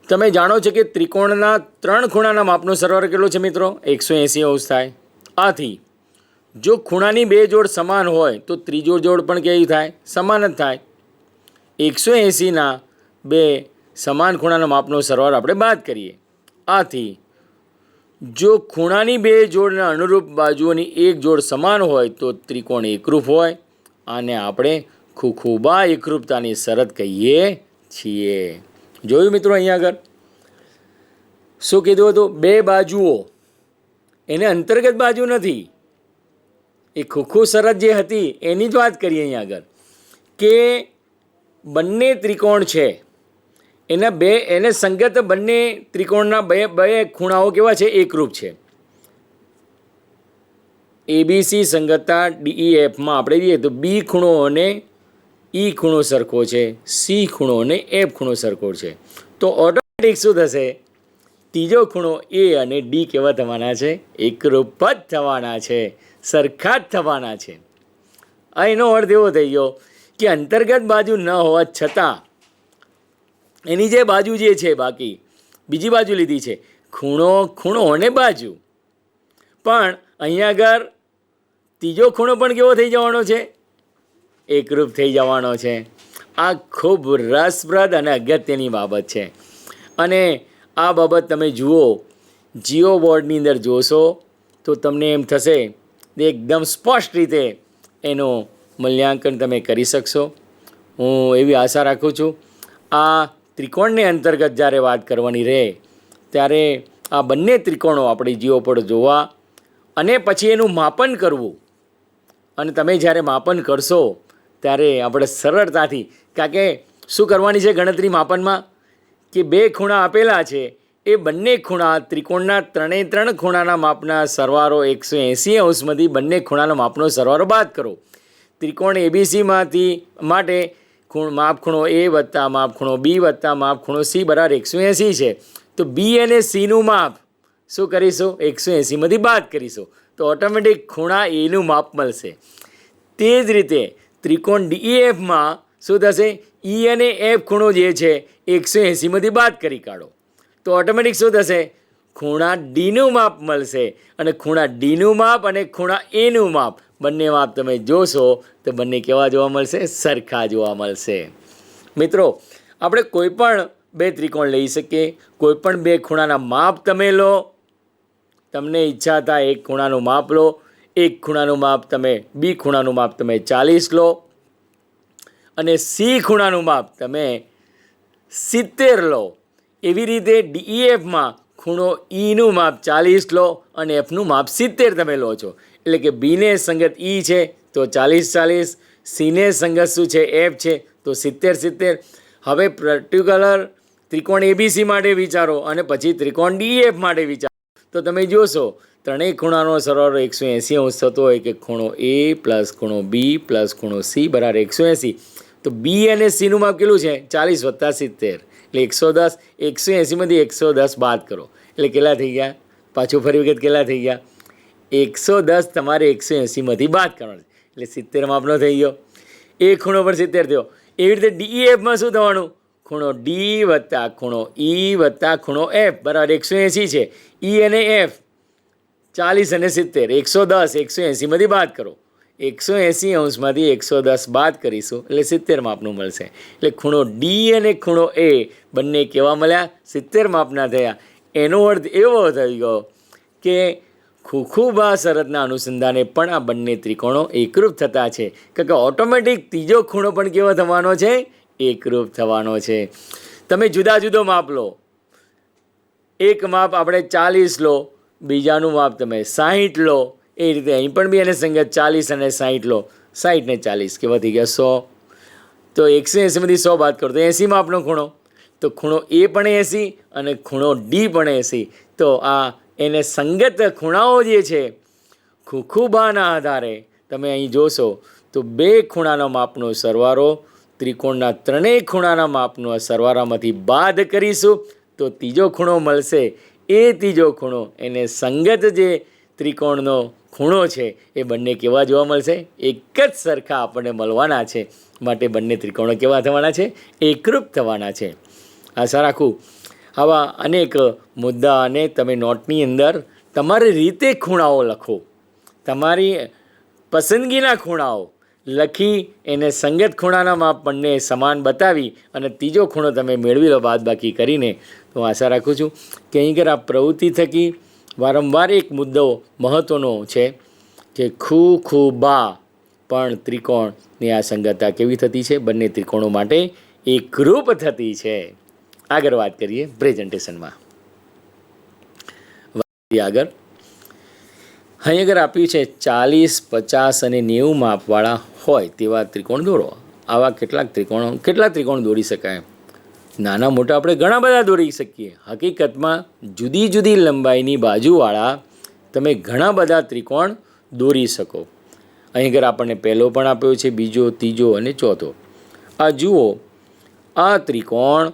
Speaker 1: તમે જાણો છો કે ત્રિકોણના 3 ખૂણાના માપનો સરવાળો કેટલો છે મિત્રો? 180 અંશ થાય. આથી જો ખૂણાની બે જોડ સમાન હોય તો ત્રીજો જોડ પણ કેવી થાય? સમાન જ થાય. 180ના બે સમાન ખૂણાના માપનો સરવાળો આપણે બાદ કરીએ. આથી જો ખૂણાની બે જોડના અનુરૂપ બાજુઓની એક જોડ સમાન હોય તો ત્રિકોણ એકરૂપ હોય. આને આપણે ખૂખુબા એકરૂપતાની શરત કહીએ છીએ. જોયું મિત્રો? અહીંયા આગળ શું કીધું હતું? બે બાજુઓ, એને અંતર્ગત બાજુ નથી, એ ખૂખુ શરત જે હતી એની જ વાત કરીએ અહીંયા આગળ, કે બંને ત્રિકોણ છે એને સંગત બંને ત્રિકોણના બે ખૂણાઓ કેવા છે? એકરૂપ છે. એબીસી સંગતતા DEFમાં આપણે જઈએ તો બી ખૂણો અને ઈ ખૂણો સરખો છે, સી ખૂણો અને એફ ખૂણો સરખો છે. તો ઓટોમેટિક શું થશે? ત્રીજો ખૂણો એ અને ડી કેવા થવાના છે? એકરૂપ જ થવાના છે, સરખા જ થવાના છે. આ એનો અર્થ એવો થઈ ગયો કે અંતર્ગત બાજુ ન હોવા છતાં એની જે બાજુ જે છે, બાકી બીજી બાજુ લીધી છે, ખૂણો અને બાજુ, પણ અહીંયા આગળ ત્રીજો ખૂણો પણ કેવો થઈ જવાનો છે? એકરૂપ થઈ જવાનો છે. આ ખૂબ રસપ્રદ અને અગત્યની બાબત છે. અને આ બાબત તમે જુઓ, જીઓ બોર્ડની અંદર જોશો તો તમને એમ થશે કે એકદમ સ્પષ્ટ રીતે એનું મૂલ્યાંકન તમે કરી શકશો. હું એવી આશા રાખું છું. આ ત્રિકોણને અંતર્ગત જ્યારે વાત કરવાની રહે ત્યારે આ બંને ત્રિકોણો આપણે જીઓ પર જોવા અને પછી એનું માપન કરવું. અને તમે જ્યારે માપન કરશો ત્યારે આપણે સરળતાથી, કારણ કે શું કરવાની છે ગણતરી માપનમાં, કે બે ખૂણા આપેલા છે, એ બંને ખૂણા ત્રિકોણના ત્રણે ખૂણાના માપના સરવાળો 180 અંશમાંથી બંને ખૂણાના માપનો સરવાળો બાદ કરો. ત્રિકોણ એબીસીમાંથી માટે માપ ખૂણો એ વત્તા માપ ખૂણો બી વત્તા માપ ખૂણો સી બરાબર 180 છે. તો બી અને સીનું માપ શું કરીશું? 180માંથી બાદ કરીશું તો ઓટોમેટિક ખૂણા એનું માપ મળશે. તે જ રીતે ત્રિકોણ DEFમાં શું થશે? ઈ અને એફ ખૂણો જે છે 180માંથી બાદ કરી કાઢો તો ઓટોમેટિક શું થશે? ખૂણા ડીનું માપ મળશે. અને ખૂણા ડીનું માપ અને ખૂણા એનું માપ, બંને માપ તમે જોશો તો બંને કેવા જોવા મળશે? સરખા જોવા મળશે. મિત્રો, આપણે કોઈ પણ બે ત્રિકોણ લઈ શકીએ, કોઈ પણ બે ખૂણાના માપ તમે લો, તમને ઈચ્છા થાય એક ખૂણાનું માપ લો, એક ખૂણાનું માપ તમે બી ખૂણાનું માપ તમે 40 લો અને સી ખૂણાનું માપ તમે 70 લો. એવી રીતે DEFમાં ખૂણો ઈનું માપ 40 લો અને એફનું માપ 70 તમે લો છો. એટલે કે બીને સંગત ઈ છે તો 40-40, સીને સંગત શું છે? એફ છે તો 70-70. હવે પર્ટિક્યુલર ત્રિકોણ એબીસી માટે વિચારો અને પછી ત્રિકોણ DEF માટે વિચારો તો તમે જોશો ત્રણેય ખૂણાનો સરવાળો 180 અંશ થતો હોય કે ખૂણો એ પ્લસ ખૂણો બી પ્લસ ખૂણો સી બરાબર 180. તો બી અને સીનું માપ કેટલું છે? 40 વત્તા 70 એટલે 110. 180માંથી 110 બાદ કરો એટલે કેટલા થઈ ગયા? પાછું ફરી વખત કેટલા થઈ ગયા? 110 તમારે 180માંથી બાદ કરવાનો એટલે 70 માપનો થઈ ગયો. એ ખૂણો પર 70 થયો. એવી રીતે DEFમાં શું થવાનું? ખૂણો ડી વત્તા ખૂણો ઈ વત્તા ખૂણો એફ બરાબર 180 છે. ઈ અને એફ 40 અને 70, 110 180માંથી બાદ કરો. 180 અંશમાંથી 110 બાદ કરીશું એટલે 70 માપનું મળશે. એટલે ખૂણો ડી અને ખૂણો એ બંને કેવા મળ્યા? 70 માપના થયા. એનો અર્થ એવો થઈ ગયો કે ખૂખુબા શરતના અનુસંધાને પણ આ બંને ત્રિકોણો એકરૂપ થતા છે, કારણ કે ઓટોમેટિક ત્રીજો ખૂણો પણ કેવો થવાનો છે? એકરૂપ થવાનો છે. તમે જુદા જુદો માપ લો, એક માપ આપણે 40 લો, બીજાનું માપ તમે 60 લો, એ રીતે અહીં પણ બી એને સંગત 40 અને 60 લો. 60 ને 40 કેવા થઈ ગયા? 100. તો 180માંથી 100 બાદ કરો તો 80 માપનો ખૂણો. તો ખૂણો એ પણ 80 અને ખૂણો ડી પણ 80. તો આ એને સંગત ખૂણાઓ જે છે ખૂખુબાના આધારે તમે અહીં જોશો તો બે ખૂણાના માપનો સરવાળો ત્રિકોણના ત્રણેય ખૂણાના માપનો સરવાળામાંથી બાદ કરીશું તો ત્રીજો ખૂણો મળશે. એ ત્રીજો ખૂણો એને સંગત જે ત્રિકોણનો ખૂણો છે એ બંને કેવા જોવા મળશે? એક જ સરખા આપણને મળવાના છે. માટે બંને ત્રિકોણો કેવા થવાના છે? એકરૂપ થવાના છે. આશા રાખું આવા અનેક મુદ્દાને તમે નોટની અંદર તમારી રીતે ખૂણાઓ લખો તમારી પસંદગીના ખૂણાઓ લખી એને સંગત ખૂણાના માપ બંને સમાન બતાવી અને ત્રીજો ખૂણો તમે મેળવી લો બાદબાકી કરીને. તો હું આશા રાખું છું કે અહીં આગળ આ પ્રવૃત્તિ થકી વારંવાર એક મુદ્દો મહત્ત્વનો છે કે ખૂ ખૂ બા પણ ત્રિકોણની આ સંગતતા કેવી થતી છે? બંને ત્રિકોણો માટે એકરૂપ થતી છે. આગળ વાત કરીએ પ્રેઝન્ટેશનમાં. આગળ અહીં આગળ આપ્યું છે 40, 50 અને 90 માપવાળા હોય તેવા ત્રિકોણ દોરો. આવા કેટલા ત્રિકોણ દોરી શકાય? નાના મોટા આપણે ઘણા બધા દોરી શકીએ. હકીકતમાં જુદી જુદી લંબાઈની બાજુવાળા તમે ઘણા બધા ત્રિકોણ દોરી શકો. અહીં આગળ આપણને પહેલો પણ આપ્યો છે, બીજો, ત્રીજો અને ચોથો. આ જુઓ, આ ત્રિકોણ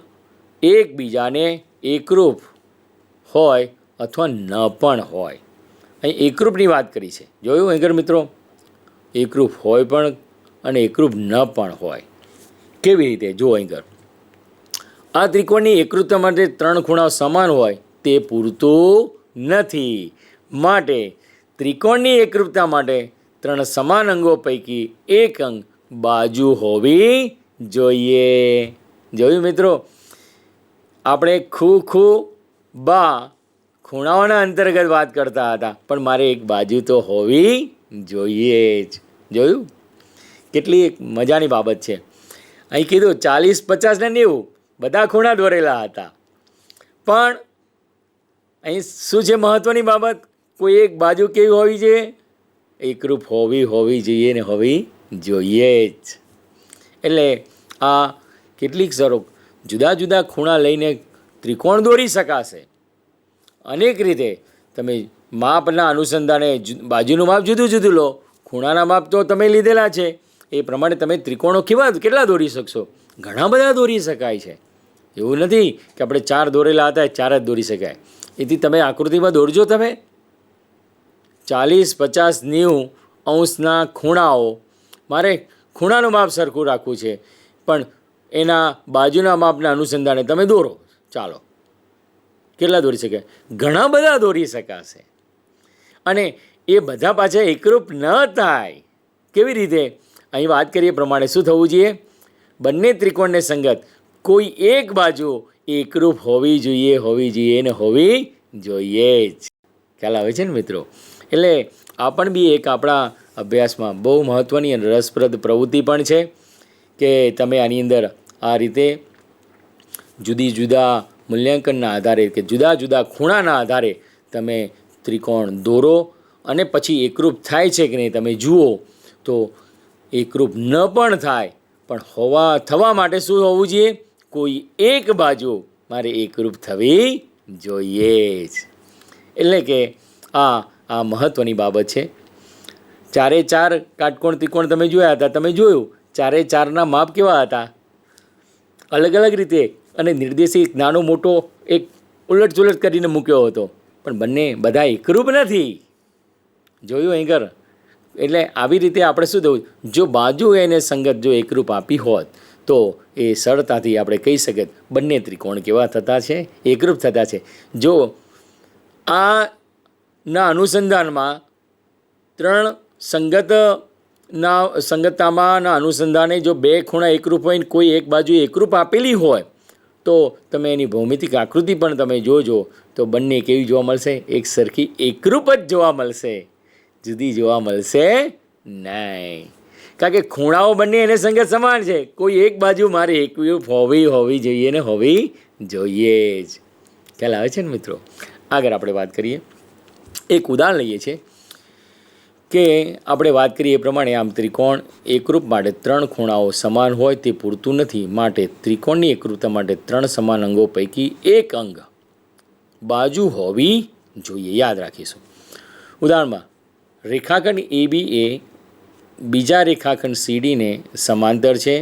Speaker 1: એકબીજાને એકરૂપ હોય અથવા ન પણ હોય. અહીં એકરૂપની વાત કરી છે. જોયું અહીં આગળ મિત્રો? એકરૂપ હોય પણ અને એકરૂપ ન પણ હોય. કેવી રીતે? જુઓ અહીં આગળ, આ ત્રિકોણની એકરૂપતા માટે 3 ખૂણાઓ સમાન હોય તે પૂરતું નથી. માટે ત્રિકોણની એકરૂપતા માટે 3 સમાન અંગો પૈકી એક અંગ બાજુ હોવી જોઈએ. જોયું મિત્રો? આપણે ખૂ બા ખૂણાઓના અંતર્ગત વાત કરતા હતા, પણ મારે એક બાજુ તો હોવી જોઈએ જ. જોયું? કેટલી એક મજાની બાબત છે. અહીં કીધું 40, 50 ને 90 બધા ખૂણા દોરેલા હતા, પણ અહીં શું છે મહત્ત્વની બાબત? કોઈ એક બાજુ કેવી હોવી જોઈએ? એકરૂપ હોવી જોઈએ ને હોવી જોઈએ જ. એટલે આ કેટલીક સ્વરૂપ જુદા જુદા ખૂણા લઈને ત્રિકોણ દોરી શકાશે. અનેક રીતે તમે માપના અનુસંધાને બાજુનું માપ જુદું જુદું લો, ખૂણાના માપ તો તમે લીધેલા છે, એ પ્રમાણે તમે ત્રિકોણો કેટલા દોરી શકશો? ઘણા બધા દોરી શકાય છે. એવું નથી કે આપણે 4 દોરેલા હતા 4 જ દોરી શકાય. એથી તમે આકૃતિમાં દોરજો. તમે 40, 50, 90 અંશના ખૂણાઓ, મારે ખૂણાનું માપ સરખું રાખવું છે, પણ એના બાજુના માપના અનુસંધાને તમે દોરો. ચાલો, કેટલા દોરી શકાય? ઘણા બધા દોરી શકાશે. અને એ બધા પાછા એકરૂપ ન થાય. કેવી રીતે? અહીં વાત કરીએ પ્રમાણે શું થવું જોઈએ? બંને ત્રિકોણને સંગત કોઈ એક બાજુ એકરૂપ હોવી જોઈએ ને હોવી જોઈએ જ. ખ્યાલ આવે છે ને મિત્રો? એટલે આ પણ બી એક આપણા અભ્યાસમાં બહુ મહત્ત્વની અને રસપ્રદ પ્રવૃત્તિ પણ છે કે તમે આની અંદર આ રીતે જુદી જુદા મૂલ્યાંકનના આધારે કે જુદા જુદા ખૂણાના આધારે તમે ત્રિકોણ દોરો અને પછી એકરૂપ થાય છે કે નહીં તમે જુઓ. તો એકરૂપ ન પણ થાય, પણ થવા માટે શું હોવું જોઈએ? કોઈ એક બાજુ મારે એકરૂપ થવી જોઈએ જ. એટલે કે આ મહત્ત્વની બાબત છે. 4 કાટકોણ ત્રિકોણ તમે જોયા હતા. તમે જોયું 4 માપ કેવા હતા? અલગ અલગ રીતે અને નિર્દેશી નાનો મોટો એક ઉલટસુલટ કરીને મૂક્યો હતો, પણ બધા એકરૂપ નથી. જોયું અહીં કર? એટલે આવી રીતે આપણે શું થયું? જો બાજુ એને સંગત જો એકરૂપ આપી હોત તો એ સરળતાથી આપણે કહી શકીએ બંને ત્રિકોણ કેવા થતા છે? એકરૂપ થતા છે. જો આના અનુસંધાનમાં 3 સંગતતામાંના અનુસંધાને જો 2 ખૂણા એકરૂપ હોય ને કોઈ એક બાજુ એકરૂપ આપેલી હોય તો તમે એની ભૌમિતિક આકૃતિ પણ તમે જોજો તો બંને કેવી જોવા મળશે? એક સરખી એકરૂપ જ જોવા મળશે, જુદી જોવા મળશે નહીં. કારણ કે ખૂણાઓ બંને એને સંગત સમાન છે. કોઈ એક બાજુ મારે એકરૂપ હોવી જોઈએ ને હોવી જોઈએ જ. ખ્યાલ આવે છે ને મિત્રો? આગળ આપણે વાત કરીએ. એક ઉદાહરણ લઈએ છીએ કે આપણે વાત કરીએ એ પ્રમાણે આમ ત્રિકોણ એકરૂપ માટે 3 ખૂણાઓ સમાન હોય તે પૂરતું નથી. માટે ત્રિકોણની એકરૂપતા માટે 3 સમાન અંગો પૈકી એક અંગ બાજુ હોવી જોઈએ. યાદ રાખીશું. ઉદાહરણમાં રેખાખંડ AB એ બીજા રેખાખંડ CDને સમાંતર છે.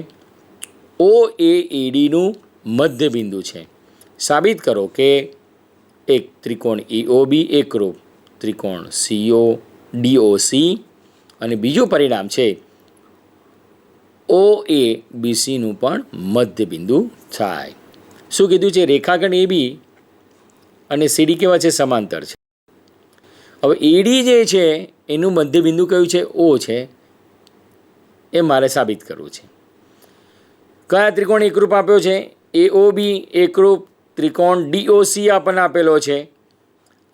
Speaker 1: OA ADનું મધ્યબિંદુ છે. સાબિત કરો કે એક ત્રિકોણ EOB એકરૂપ, ત્રિકોણ CODOC અને બીજું પરિણામ છે OA BCનું પણ મધ્યબિંદુ થાય. શું કીધું છે? રેખાખંડ AB અને CD કેવા છે? સમાંતર છે. હવે એડી જે છે એનું મધ્યબિંદુ કયું છે? ઓ છે. એ મારે સાબિત કરવું છે. કયા ત્રિકોણ એકરૂપ આપ્યો છે? AOB એકરૂપ. ત્રિકોણ DOC આપણને આપેલો છે.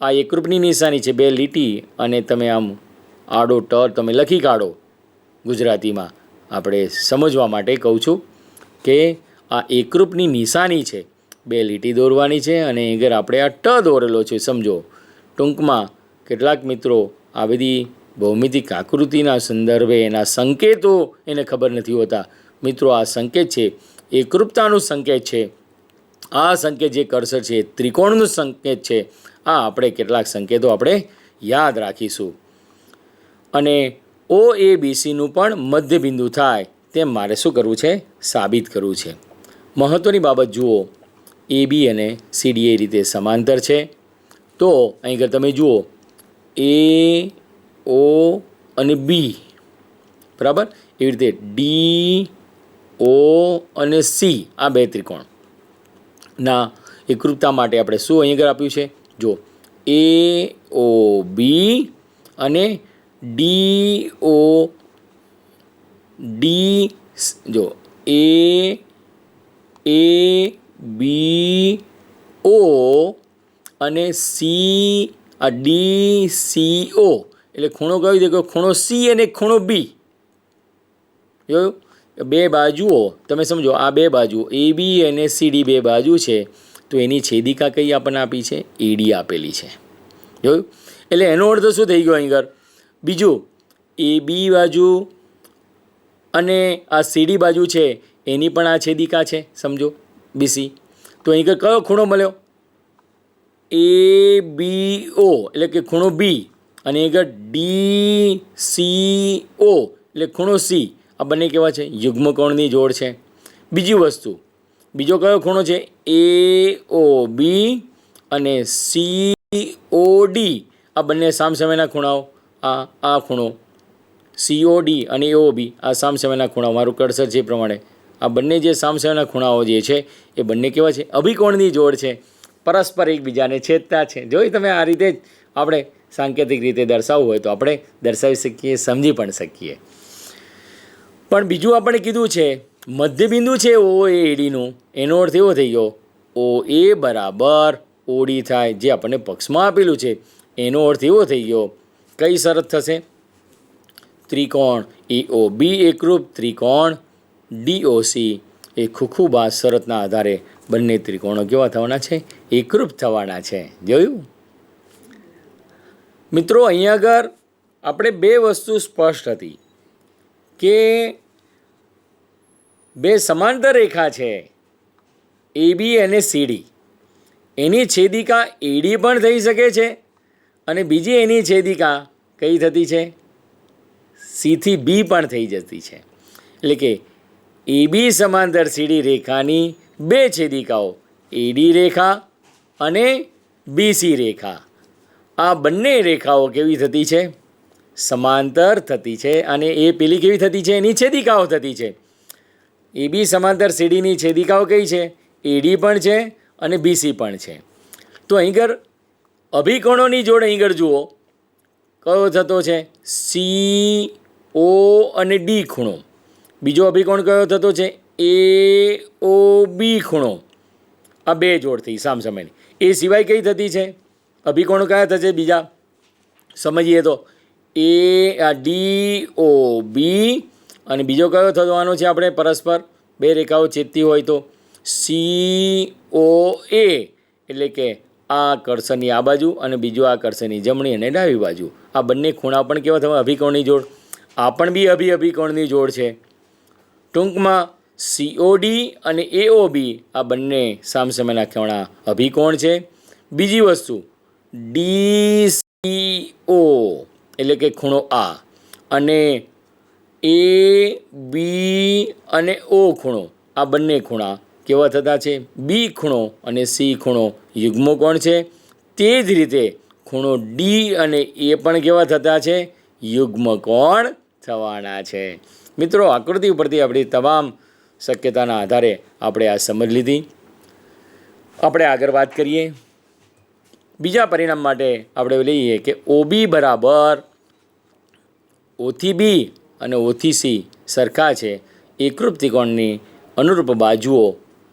Speaker 1: આ એકરૂપની નિશાની છે, 2 લીટી, અને તમે આમ આડો ટ તમે લખી કાઢો. ગુજરાતીમાં આપણે સમજવા માટે કહું છું કે આ એકરૂપની નિશાની છે, 2 લીટી દોરવાની છે, અને આગળ આપણે આ ટ દોરેલો છે. સમજો. ટૂંકમાં કેટલાક મિત્રો આ બધી ભૌમિતિક આકૃતિના સંદર્ભે એના સંકેતો એને ખબર નથી હોતા. મિત્રો, આ સંકેત છે, એકરૂપતાનું સંકેત છે. આ સંકેત જે કર્સર છે, ત્રિકોણનું સંકેત છે. આ આપણે કેટલાક સંકેતો આપણે યાદ રાખીશું. અને OABCનું પણ મધ્યબિંદુ થાય તેમ મારે શું કરવું છે? સાબિત કરવું છે. મહત્ત્વની બાબત જુઓ, AB અને CD એ રીતે સમાંતર છે. તો અહીં આગળ તમે જુઓ, A, O અને B, બરાબર. એવી રીતે D, O અને C, આ 2 ત્રિકોણના એકરૂપતા માટે આપણે શું અહીં આગળ આપ્યું છે? જો, AOB અને DOD, જો AABO અને DCO, એટલે ખૂણો કયો દેખો? ખૂણો C અને ખૂણો B. જોયું? 2 બાજુઓ તમે સમજો, આ 2 બાજુ AB અને CD 2 બાજુ છે, તો એની છેદિકા કઈ આપણને આપી છે? AD આપેલી છે. જોયું? એટલે એનો અર્થ શું થઈ ગયો અહીં આગળ? બીજું, AB બાજુ અને આ CD બાજુ છે એની પણ આ છેદિકા છે, સમજો, BC. તો અહીં આગળ કયો ખૂણો મળ્યો? ABO, એટલે કે ખૂણો B, અને આગળ DCO એટલે ખૂણો C. આ બંને કેવા છે? યુગ્મકોણની જોડ છે. બીજી વસ્તુ, બીજો કયો ખૂણો છે? AOB અને COD, આ બંને સામસામેના ખૂણાઓ. આ ખૂણો COD અને AOB, આ સામસામેના ખૂણાઓ. મારું કર્સર છે એ પ્રમાણે આ બંને જે સામસામેના ખૂણાઓ જે છે એ બંને કેવા છે? અભિકોણની જોડ છે, પરસ્પર એકબીજાને છેદતા છે. જોઈ તમે, આ રીતે જ આપણે સાંકેતિક રીતે દર્શાવવું હોય તો આપણે દર્શાવી શકીએ, સમજી પણ શકીએ. પણ બીજું આપણે કીધું છે મધ્યબિંદુ છે OADનું, એનો અર્થ એવો થઈ ગયો OA બરાબર OD થાય, જે આપણને પક્ષમાં આપેલું છે. એનો અર્થ એવો થઈ ગયો, કઈ શરત થશે? ત્રિકોણ AOB એકરૂપ, ત્રિકોણ DOC એ ખૂબ શરતના આધારે બંને ત્રિકોણો કેવા થવાના છે? એકરૂપ થવાના છે. જોયું? મિત્રો, અહીંયા આગળ આપણે 2 વસ્તુ સ્પષ્ટ હતી કે 2 સમાંતર રેખા છે, AB અને CD. એની છેદિકા AD પણ થઈ શકે છે, અને બીજી એની છેદિકા કઈ થતી છે? C થી B પણ થઈ જતી છે. એટલે કે AB સમાંતર CD રેખાની 2 છેદિકાઓ, AD રેખા અને BC રેખા, આ બંને રેખાઓ કેવી થતી છે? સમાંતર થતી છે. અને એ પેલી કેવી થતી છે? એની છેદિકાઓ થતી છે. AB સમાંતર CDની છેદિકાઓ કઈ છે? AD પણ છે અને BC પણ છે. તો અહીં આગળ અભિકોણોની જોડ અહીં આગળ જુઓ, કયો થતો છે? CO અને D ખૂણો. બીજો અભિકોણ કયો થતો છે? AOB ખૂણો. આ 2 જોડ થઈ સામસામેની. એ સિવાય કઈ થતી છે? અભિકોણો કયા થશે બીજા? સમજીએ તો DOB, અને બીજો કયો થવાનો છે આપણે પરસ્પર 2 રેખાઓ છેદતી હોય તો? COA, એટલે કે આ કર્સરની આ બાજુ અને બીજો આ કર્સરની જમણી અને ડાબી બાજુ. આ બંને ખૂણા પણ કેવા થવા? અભિકોણની જોડ. આ પણ બી અભિકોણની જોડ છે. ટૂંકમાં COD અને AOB આ બંને સામસામેના ખૂણા અભિકોણ છે. બીજી વસ્તુ, DCO એટલે કે ખૂણો આ, અને AB અને O ખૂણો, આ બંને ખૂણા કેવા થતા છે? B ખૂણો અને C ખૂણો યુગ્મકોણ છે. તે જ રીતે ખૂણો D અને A પણ કેવા થતા છે? યુગ્મકોણ થવાના છે. મિત્રો, આકૃતિ ઉપરથી આપણી તમામ શક્યતાના આધારે આપણે આ સમજ લીધી. આપણે આગળ વાત કરીએ. બીજા પરિણામ માટે આપણે લઈએ કે OB બરાબર ઓથી બી અને ઓથી સી સરખા છે એકરૂપ ત્રિકોણની અનુરૂપ બાજુઓ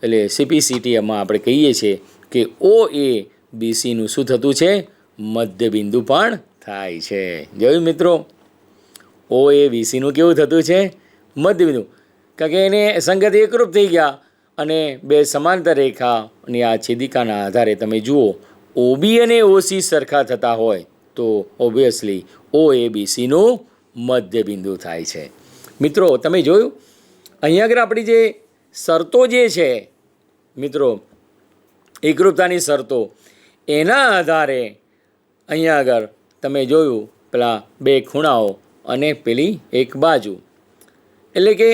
Speaker 1: એટલે CPCTમાં આપણે કહીએ છીએ કે OA BCનું શું થતું છે મધ્યબિંદુ પણ થાય છે. જોયું મિત્રો, OA BCનું કેવું થતું છે મધ્યબિંદુ, કારણ કે એને સંગત એકરૂપ થઈ ગયા અને બે સમાંતર રેખાની આ છેદિકાના આધારે તમે જુઓ OB અને OC સરખા થતા હોય તો ઓબ્વિયસલી OA BCનું મધ્યબિંદુ થાય છે. મિત્રો તમે જોયું અહીંયા આગળ આપણી જે શરતો જે છે મિત્રો એકરૂપતાની શરતો, એના આધારે અહીંયા આગળ તમે જોયું પેલા બે ખૂણાઓ અને પેલી એક બાજુ, એટલે કે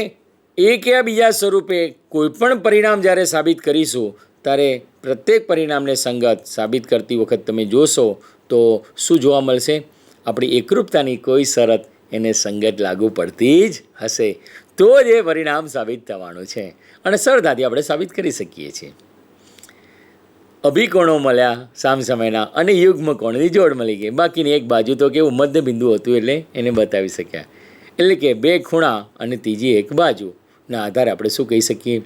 Speaker 1: એક યા બીજા સ્વરૂપે કોઈપણ પરિણામ જ્યારે સાબિત કરીશું ત્યારે પ્રત્યેક પરિણામને સંગત સાબિત કરતી વખત તમે જોશો તો શું જોવા મળશે, આપણી એકરૂપતાની કોઈ શરત એને સંગત લાગુ પડતી જ હશે તો જ એ પરિણામ સાબિત થવાનું છે અને સરળતાથી આપણે સાબિત કરી શકીએ છીએ. અભિકોણો મળ્યા સામસામેના અને યુગ્મ કોણની જોડ મળી ગઈ, બાકીની એક બાજુ તો કેવું મધ્યબિંદુ હતું એટલે એને બતાવી શક્યા. એટલે કે બે ખૂણા અને ત્રીજી એક બાજુના આધારે આપણે શું કહી શકીએ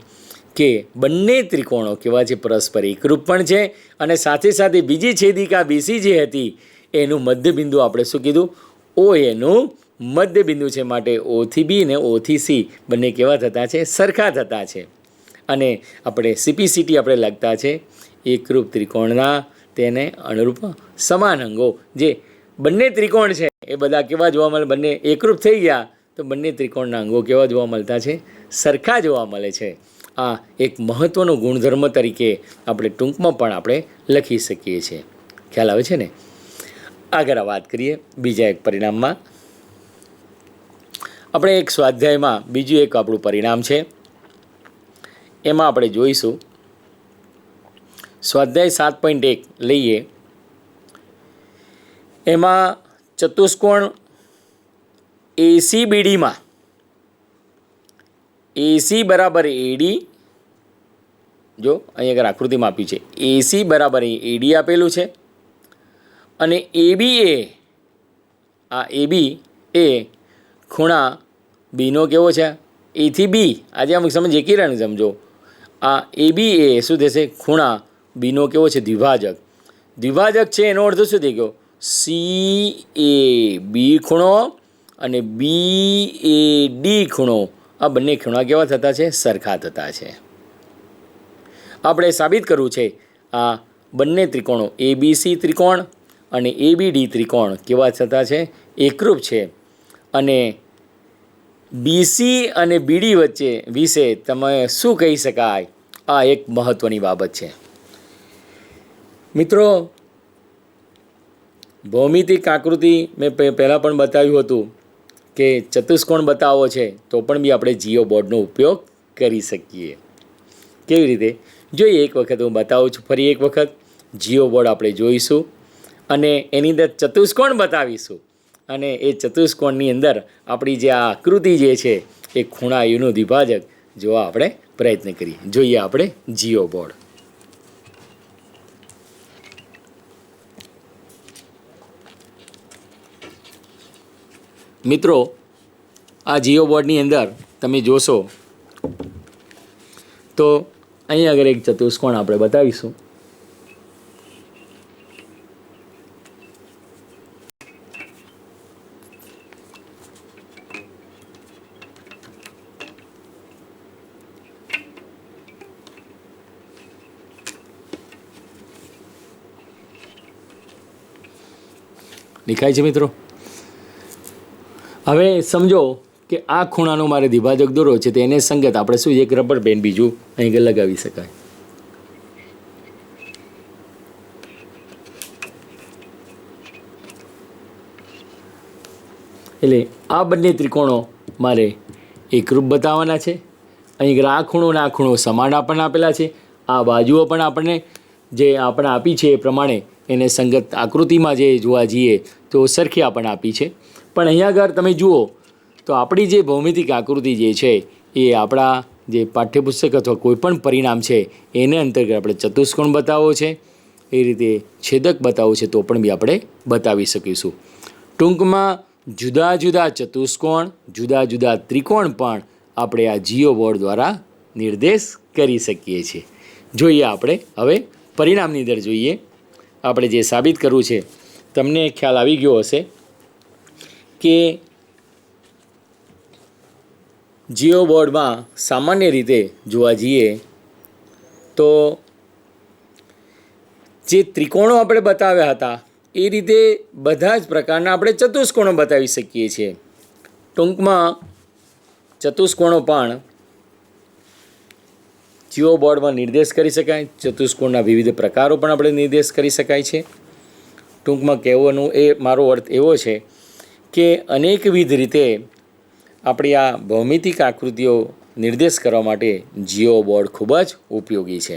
Speaker 1: કે બંને ત્રિકોણો કેવા છે પરસ્પર એકરૂપ પણ છે અને સાથે સાથે બીજી છેદિકા BC જે હતી એનું મધ્યબિંદુ આપણે શું કીધું OAનું મધ્યબિંદુ છે, માટે O થી B ને O થી C બંને કેવા થતા છે સરખા થતા છે. અને આપણે CPCT આપણે લખતા છે એકરૂપ ત્રિકોણના તેને અનુરૂપ સમાન અંગો, જે બંને ત્રિકોણ છે એ બધા કેવા જોવા મળે, બંને એકરૂપ થઈ ગયા તો બંને ત્રિકોણના અંગો કેવા જોવા મળતા છે સરખા જોવા મળે છે. આ એક મહત્ત્વનો ગુણધર્મ તરીકે આપણે ટૂંકમાં પણ આપણે લખી શકીએ છીએ. ખ્યાલ આવે છે ને? આગળ વાત કરીએ બીજા એક પરિણામમાં. આપણે એક સ્વાધ્યાયમાં બીજું એક આપણું પરિણામ છે, એમાં આપણે જોઈશું સ્વાધ્યાય 7.1 લઈએ. એમાં ચતુષ્કોણ ACBDમાં AC બરાબર AD, જો અહીં આગળ આકૃતિમાં આપ્યું છે AC બરાબર AD આપેલું છે અને ABA આ AB એ ખૂણા બીનો કેવો છે A થી B, આજે અમુક સમજ એકી સમજો, આ ABA શું થશે ખૂણા બીનો કેવો છે દ્વિભાજક. દ્વિભાજક છે એનો અર્થ શું થઈ ગયો CAB ખૂણો અને BAD ખૂણો, આ બંને ખૂણા કેવા થતા છે સરખા થતા છે. આપણે સાબિત કરવું છે આ બંને ત્રિકોણો ABC ત્રિકોણ અને ABD ત્રિકોણ કેવા થતા છે એકરૂપ છે અને BC અને BD વચ્ચે વિશે તમે શું કહી શકાય, આ એક મહત્ત્વની બાબત છે. મિત્રો ભૌમિતિક આકૃતિ મેં પહેલાં પણ બતાવ્યું હતું કે ચતુષ્કોણ બતાવવો છે તો પણ બી આપણે જીઓ બોર્ડનો ઉપયોગ કરી શકીએ. કેવી રીતે જોઈએ એક વખત હું બતાવું છું, ફરી એક વખત જીઓ બોર્ડ આપણે જોઈશું અને એની અંદર ચતુષ્કોણ બતાવીશું અને એ ચતુષ્કોણની અંદર આપણી જે આ આકૃતિ જે છે એ ખૂણા યુનું દ્વિભાજક જોવા આપણે પ્રયત્ન કરીએ. જોઈએ આપણે જીઓ બોર્ડ. મિત્રો આ જીઓ બોર્ડની અંદર તમે જોશો તો અહીં આગળ એક ચતુષ્કોણ આપણે બતાવીશું. દેખાય છે મિત્રો? હવે સમજો કે આ ખૂણાનો મારે દ્વિભાજક દોરો છે તો એને સંગત આપણે શું એક રબર બેન્ડ બીજું અહીં લગાવી શકાય. એટલે આ બંને ત્રિકોણો મારે એકરૂપ બતાવવાના છે. અહીં આ ખૂણો અને આ ખૂણો સમાન આપણને આપેલા છે, આ બાજુઓ પણ આપણને જે આપણે આપી છે એ પ્રમાણે એને સંગત આકૃતિમાં જે જોવા જઈએ તો સરખી આપણને આપી છે. પણ અહીંયા આગળ તમે જુઓ તો આપણી જે ભૌમિતિક આકૃતિ જે છે એ આપણા જે પાઠ્યપુસ્તક અથવા કોઈપણ પરિણામ છે એને અંતર્ગત આપણે ચતુષ્કોણ બતાવવો છે એ રીતે છેદક બતાવવું છે તો પણ બી આપણે બતાવી શકીશું. ટૂંકમાં જુદા જુદા ચતુષ્કોણ, જુદા જુદા ત્રિકોણ પણ આપણે આ જીઓ બોર્ડ દ્વારા નિર્દેશ કરી શકીએ છીએ. જોઈએ આપણે હવે પરિણામની અંદર જોઈએ. આપણે જે સાબિત કરવું છે, તમને ખ્યાલ આવી ગયો હશે કે જીઓ બોર્ડમાં સામાન્ય રીતે જોવા જઈએ તો જે ત્રિકોણો આપણે બતાવ્યા હતા એ રીતે બધા જ પ્રકારના આપણે ચતુષ્કોણો બતાવી શકીએ છીએ. ટૂંકમાં ચતુષ્કોણો પણ જીઓ બોર્ડમાં નિર્દેશ કરી શકાય. ચતુષ્કોણના વિવિધ પ્રકારો પણ આપણે નિર્દેશ કરી શકાય છે. ટૂંકમાં કહેવાનું એ મારો અર્થ એવો છે કે અનેકવિધ રીતે આપણી આ ભૌમિતિક આકૃતિઓ નિર્દેશ કરવા માટે જીઓ બોર્ડ ખૂબ જ ઉપયોગી છે.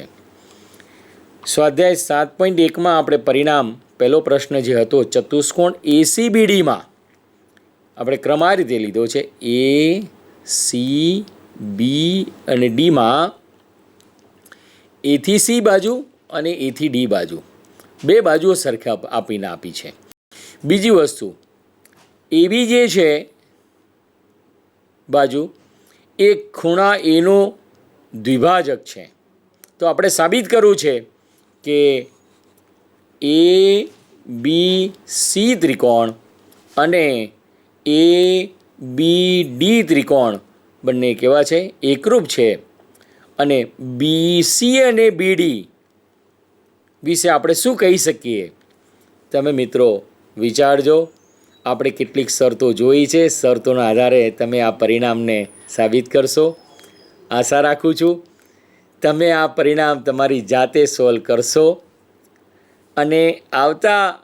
Speaker 1: સ્વાધ્યાય 7.1માં આપણે પરિણામ પહેલો પ્રશ્ન જે હતો ચતુષ્કોણ ACBDમાં આપણે ક્રમ આ રીતે લીધો છે. ACB અને Dમાં A થી C બાજુ અને A થી D બાજુ બે બાજુઓ સરખા આપી છે. બીજી વસ્તુ AB જે છે બાજુ એ ખૂણા એનો દ્વિભાજક છે. તો આપણે સાબિત કરવું છે કે ABC ત્રિકોણ અને ABD ત્રિકોણ બંને કેવા છે? એકરૂપ છે. અને BC અને BD વિશે આપણે શું કહી શકીએ? તમે મિત્રો વિચારજો. આપણે કેટલીક શરતો જોઈ છે. શરતોના આધારે તમે આ પરિણામને સાબિત કરશો. આશા રાખું છું તમે આ પરિણામ તમારી જાતે સોલ્વ કરશો અને આવતા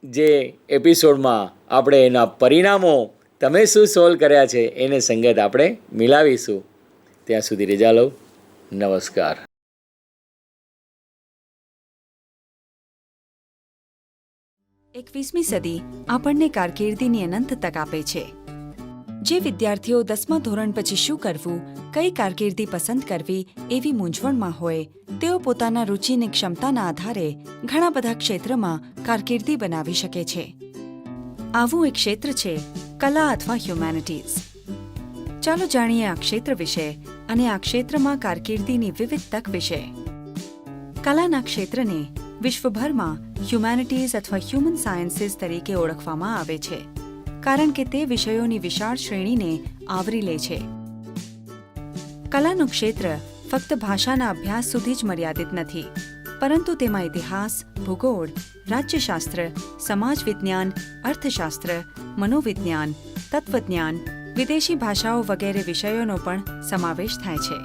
Speaker 1: જે એપિસોડમાં આપણે એના પરિણામો તમે શું સોલ્વ કર્યા છે એને સંગત આપણે મિલાવીશું. ત્યાં સુધી રજા લઉં. નમસ્કાર.
Speaker 2: 21મી સદી આપણને કારકિર્દીની અનંત તક આપે છે. જે વિદ્યાર્થીઓ 10મા ધોરણ પછી શું કરવું, કઈ કારકિર્દી પસંદ કરવી એવી મૂંઝવણમાં હોય, તેઓ પોતાના રુચિની ક્ષમતાના આધારે ઘણા બધા ક્ષેત્રમાં કારકિર્દી બનાવી શકે છે. આવું એક ક્ષેત્ર છે કલા અથવા હ્યુમેનિટીઝ. ચાલો જાણીએ આ ક્ષેત્ર વિશે અને આ ક્ષેત્રમાં કારકિર્દીની વિવિધ તક વિશે. કલાના ક્ષેત્રને વિશ્વભરમાં હ્યુમેનિટીઝ અથવા હ્યુમન સાયન્સીસ તરીકે ઓળખવામાં આવે છે, કારણ કે તે વિષયોની વિશાળ શ્રેણીને આવરી લે છે. કલાનું ક્ષેત્ર ફક્ત ભાષાના અભ્યાસ સુધી જ મર્યાદિત નથી, પરંતુ તેમાં ઇતિહાસ, ભૂગોળ, રાજ્યશાસ્ત્ર, સમાજ વિજ્ઞાન, અર્થશાસ્ત્ર, મનોવિજ્ઞાન, તત્વજ્ઞાન, વિદેશી ભાષાઓ વગેરે વિષયોનો પણ સમાવેશ થાય છે.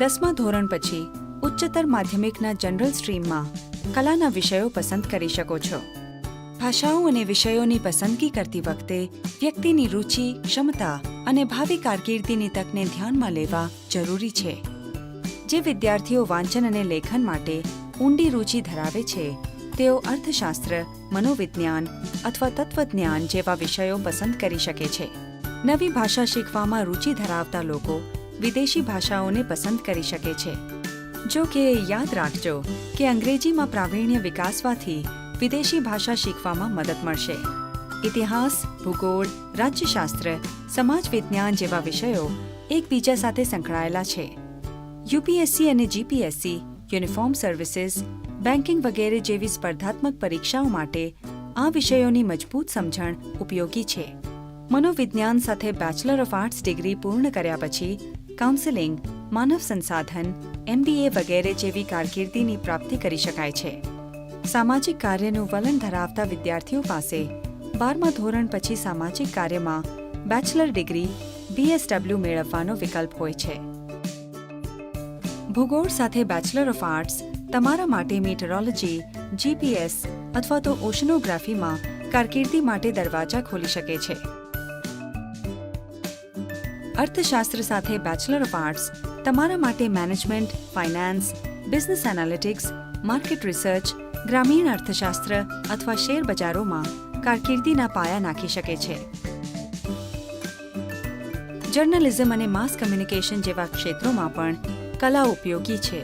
Speaker 2: 10મા ધોરણ પછી ઉચ્ચતર માધ્યમિકના જનરલ સ્ટ્રીમમાં કલાના વિષયો પસંદ કરી શકો છો. ભાષાઓ અને વિષયોની પસંદગી કરતી વખતે વ્યક્તિની રુચિ, ક્ષમતા અને ભાવિ કારકિર્દીની તકને ધ્યાનમાં લેવા જરૂરી છે. જે વિદ્યાર્થીઓ વાંચન અને લેખન માટે ઊંડી રુચિ ધરાવે છે, તેઓ અર્થશાસ્ત્ર, મનોવિજ્ઞાન અથવા તત્વજ્ઞાન જેવા વિષયો પસંદ કરી શકે છે. નવી ભાષા શીખવામાં રુચિ ધરાવતા લોકો વિદેશી ભાષાઓને પસંદ કરી શકે છે. જો કે યાદ રાખજો કે અંગ્રેજીમાં પ્રાવીણ્ય વિકાસવાથી વિદેશી ભાષા શીખવામાં મદદ મળશે. ઇતિહાસ, ભૂગોળ, રાજ્યશાસ્ત્ર, સમાજ વિજ્ઞાન જેવા વિષયો એકબીજા સાથે સંકળાયેલા છે. યુપીએસસી અને જીપીએસસી, યુનિફોર્મ સર્વિસીસ, બેન્કિંગ વગેરે જેવી સ્પર્ધાત્મક પરીક્ષાઓ માટે આ વિષયોની મજબૂત સમજણ ઉપયોગી છે. મનોવિજ્ઞાન સાથે બેચલર ઓફ આર્ટ્સ ડિગ્રી પૂર્ણ કર્યા પછી કાઉન્સેલિંગ, માનવ સંસાધન, MBA વગેરે જેવી કારકિર્દીની પ્રાપ્તિ કરી શકાય છે. સામાજિક કાર્યનું વલણ ધરાવતા વિદ્યાર્થીઓ પાસે 12મા ધોરણ પછી સામાજિક કાર્યમાં બેચલર ડિગ્રી BSW મેળવવાનો વિકલ્પ હોય છે. ભૂગોળ સાથે બેચલર ઓફ આર્ટ્સ તમારા માટે મીટરોલોજી, GPS અથવા તો ઓશનોગ્રાફીમાં કારકિર્દી માટે દરવાજા ખોલી શકે છે. અર્થશાસ્ત્ર સાથે બેચલર ઓફ આર્ટ્સ તમારા માટે management, finance, business analytics, market research, ગ્રામીણ અર્થશાસ્ત્ર અથવા શેર બજારોમાં કારકિર્દીના પાયા નાખી શકે છે. જર્નલિઝમ અને માસ કમ્યુનિકેશન જેવા ક્ષેત્રોમાં પણ કલા ઉપયોગી છે.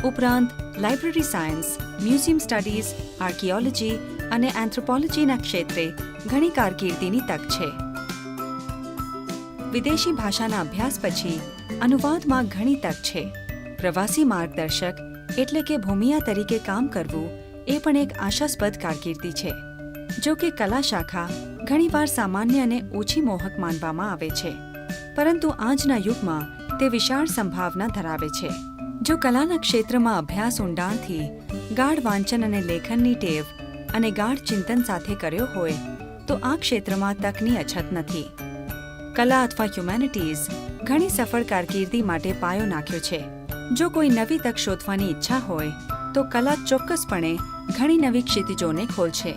Speaker 2: ઉપરાંત library science, museum studies, archaeology અને એન્થ્રોપોલોજીના ક્ષેત્રે ઘણી કારકિર્દીની તક છે. વિદેશી ભાષાના અભ્યાસ પછી અનુવાદમાં ઘણી તક છે. પ્રવાસી માર્ગદર્શક એટલે કે ભૂમિયા તરીકે કામ કરવું એ પણ એક આશાસ્પદ કારકિર્દી છે. જો કે કલા શાખા ઘણીવાર સામાન્ય અને ઓછી મોહક માનવામાં આવે છે, પરંતુ આજના યુગમાં તે વિશાળ સંભાવના ધરાવે છે. જો કલાના ક્ષેત્રમાં અભ્યાસ ઊંડાણથી, ગાઢ વાંચન અને લેખનની ટેવ અને ગાઢ ચિંતન સાથે કર્યો હોય તો આ ક્ષેત્રમાં તકની અછત નથી. કલા અથવા હ્યુમેનિટીઝ ઘણી સફળ કારકિર્દી માટે પાયો નાખ્યો છે. જો કોઈ નવી તક શોધવાની ઈચ્છા હોય તો કલા ચોક્કસપણે ઘણી નવી ક્ષિતિજોને ખોલશે.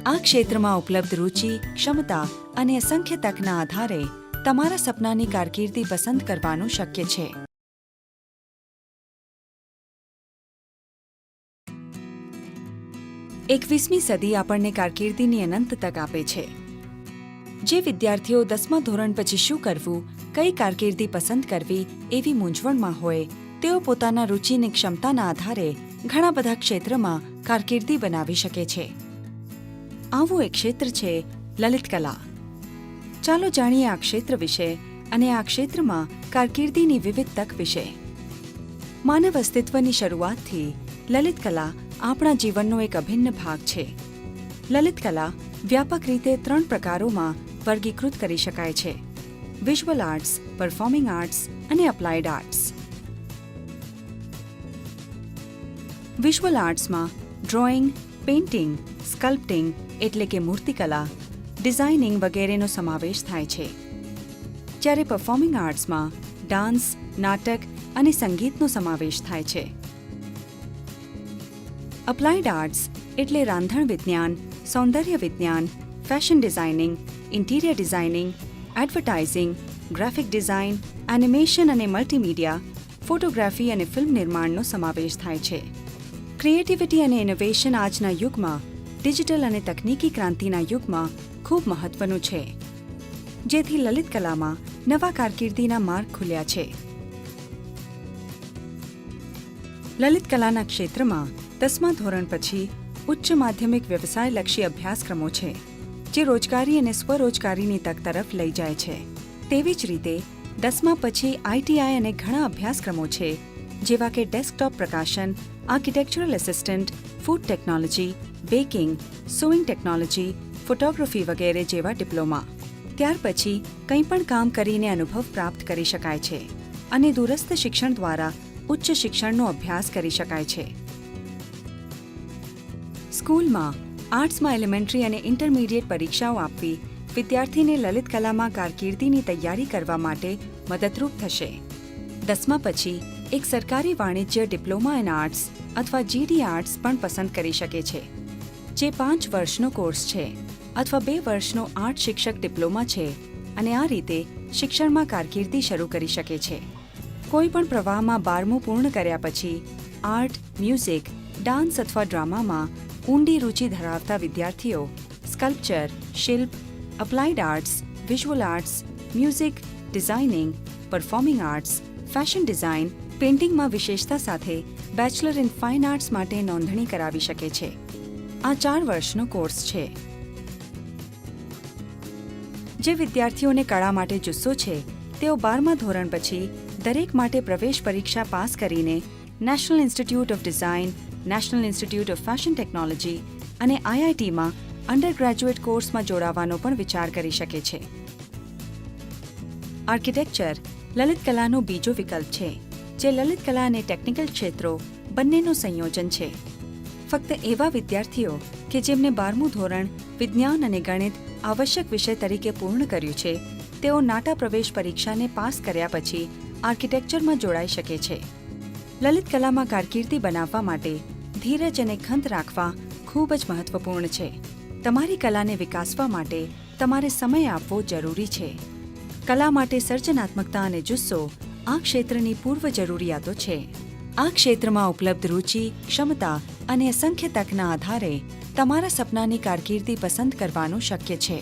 Speaker 2: આ ક્ષેત્રમાં ઉપલબ્ધ રુચિ, ક્ષમતા અને અસંખ્ય તકના આધારે તમારા સપનાની કારકિર્દી પસંદ કરવાનું શક્ય છે. એકવીસમી સદી આપણને કારકિર્દીની અનંત તક આપે છે. જે વિદ્યાર્થીઓ 10મા ધોરણ પછી શું કરવું, કઈ કારકિર્દી પસંદ કરવી એવી મૂંઝવણમાં હોય, તેઓ પોતાના રુચિની ક્ષમતાના આધારે ઘણા બધા ક્ષેત્રમાં કારકિર્દી બનાવી શકે છે. આવું એક ક્ષેત્ર છે લલિત કલા. ચાલો જાણીએ આ ક્ષેત્ર વિશે અને આ ક્ષેત્રમાં કારકિર્દીની વિવિધ તક વિશે. માનવ અસ્તિત્વની શરૂઆતથી લલિત કલા આપણા જીવનનો એક અભિન્ન ભાગ છે. લલિત કલા વ્યાપક રીતે 3 પ્રકારોમાં વર્ગીકૃત કરી શકાય છે: વિઝ્યુઅલ આર્ટ્સ, પરફોર્મિંગ આર્ટ્સ અને અપ્લાઇડ આર્ટ્સ. વિઝ્યુઅલ આર્ટ્સમાં ડ્રોઈંગ, પેઇન્ટિંગ, સ્કલ્પ્ટિંગ એટલે કે મૂર્તિકલા, ડિઝાઇનિંગ વગેરેનો સમાવેશ થાય છે. જ્યારે પરફોર્મિંગ આર્ટ્સમાં ડાન્સ, નાટક અને સંગીતનો સમાવેશ થાય છે. અપ્લાઇડ આર્ટ્સ એટલે રાંધણ વિજ્ઞાન, સૌંદર્ય વિજ્ઞાન, fashion designing, interior designing, advertising, graphic design, animation અને મલ્ટીમીડિયા, ફોટોગ્રાફી અને ફિલ્મ નિર્માણનો સમાવેશ થાય છે. ક્રિએટિવિટી અને ઇનોવેશન આજના યુગમાં, ડિજિટલ અને તકનીકી ક્રાંતિના યુગમાં ખૂબ મહત્વનું છે, જેથી લલિત કલામાં નવા કારકિર્દીના માર્ગ ખુલ્યા છે. લલિત કલાના ક્ષેત્રમાં 10મા ધોરણ પછી ઉચ્ચ માધ્યમિક વ્યવસાયલક્ષી અભ્યાસક્રમો છે, જે રોજગારી અને સ્વરોજગારીની તક તરફ લઈ જાય છે. તેવી જ રીતે 10મા પછી આઈટીઆઈ અને ઘણા અભ્યાસક્રમો છે, જેવા કે ડેસ્કટોપ પ્રકાશન, architectural assistant, food technology, baking, sewing technology, photography વગેરે જેવા ડિપ્લોમા. ત્યાર પછી કંઈ પણ કામ કરીને અનુભવ પ્રાપ્ત કરી શકાય છે અને દૂરસ્થ શિક્ષણ દ્વારા ઉચ્ચ શિક્ષણનો અભ્યાસ કરી શકાય છે. સ્કૂલમાં આર્ટ્સમાં એલિમેન્ટરી અને ઇન્ટરમીડિયેટ પરીક્ષાઓ આપવી વિદ્યાર્થીને લલિત કલામાં કારકિર્દીની તૈયારી કરવા માટે મદદરૂપ થશે. 10મા પછી એક સરકારી વાણિજ્ય ડિપ્લોમા ઇન આર્ટ્સ અથવા જીડી આર્ટ્સ પણ પસંદ કરી શકે છે, જે 5 વર્ષનો કોર્સ છે અથવા 2 વર્ષનો આર્ટ શિક્ષક ડિપ્લોમા છે અને આ રીતે શિક્ષણમાં કારકિર્દી શરૂ કરી શકે છે. કોઈ પણ પ્રવાહમાં 12મું પૂર્ણ કર્યા પછી આર્ટ, મ્યુઝિક, ડાન્સ અથવા ડ્રામામાં ઊંડી રુચિ ધરાવતા વિદ્યાર્થીઓ સ્કલ્પચર, શિલ્પ, applied arts, visual arts, music, designing, performing arts, fashion design, પેઇન્ટિંગમાં વિશેષતા સાથે બેચલર ઇન ફાઇન આર્ટ્સ માટે નોંધણી કરાવી શકે છે. આ 4 વર્ષનો કોર્સ છે. જે વિદ્યાર્થીઓને કળા માટે જુસ્સો છે, તેઓ 12મા ધોરણ પછી દરેક માટે પ્રવેશ પરીક્ષા પાસ કરીને national institute of design, national institute of fashion technology અને આઈઆઈટીમાં અંડર ગ્રેજ્યુએટ કોર્સમાં જોડાવાનો પણ વિચાર કરી શકે છે. આર્કિટેક્ચર લલિત કલાનો બીજો વિકલ્પ છે, જે લલિત કલા અને ટેકનિકલ ક્ષેત્રો બંનેનું સંયોજન છે. ફક્ત એવા વિદ્યાર્થીઓ કે જેમને 12મું ધોરણ વિજ્ઞાન અને ગણિત આવશ્યક વિષય તરીકે પૂર્ણ કર્યું છે, તેઓ નાટા પ્રવેશ પરીક્ષાને પાસ કર્યા પછી આર્કિટેક્ચરમાં જોડાઈ શકે છે. લલિત કલામાં કારકિર્દી બનાવવા માટે ધીરજ અને ખંત રાખવા ખૂબ જ મહત્વપૂર્ણ છે. તમારી કલાને વિકાસવા માટે તમારે સમય આપવો જરૂરી છે. કલા માટે સર્જનાત્મકતા અને જુસ્સો આ ક્ષેત્રની પૂર્વ જરૂરિયાતો છે. આ ક્ષેત્રમાં ઉપલબ્ધ રુચિ, ક્ષમતા અને અસંખ્ય તકના આધારે તમારા સપનાની કારકિર્દી પસંદ કરવાનું શક્ય છે.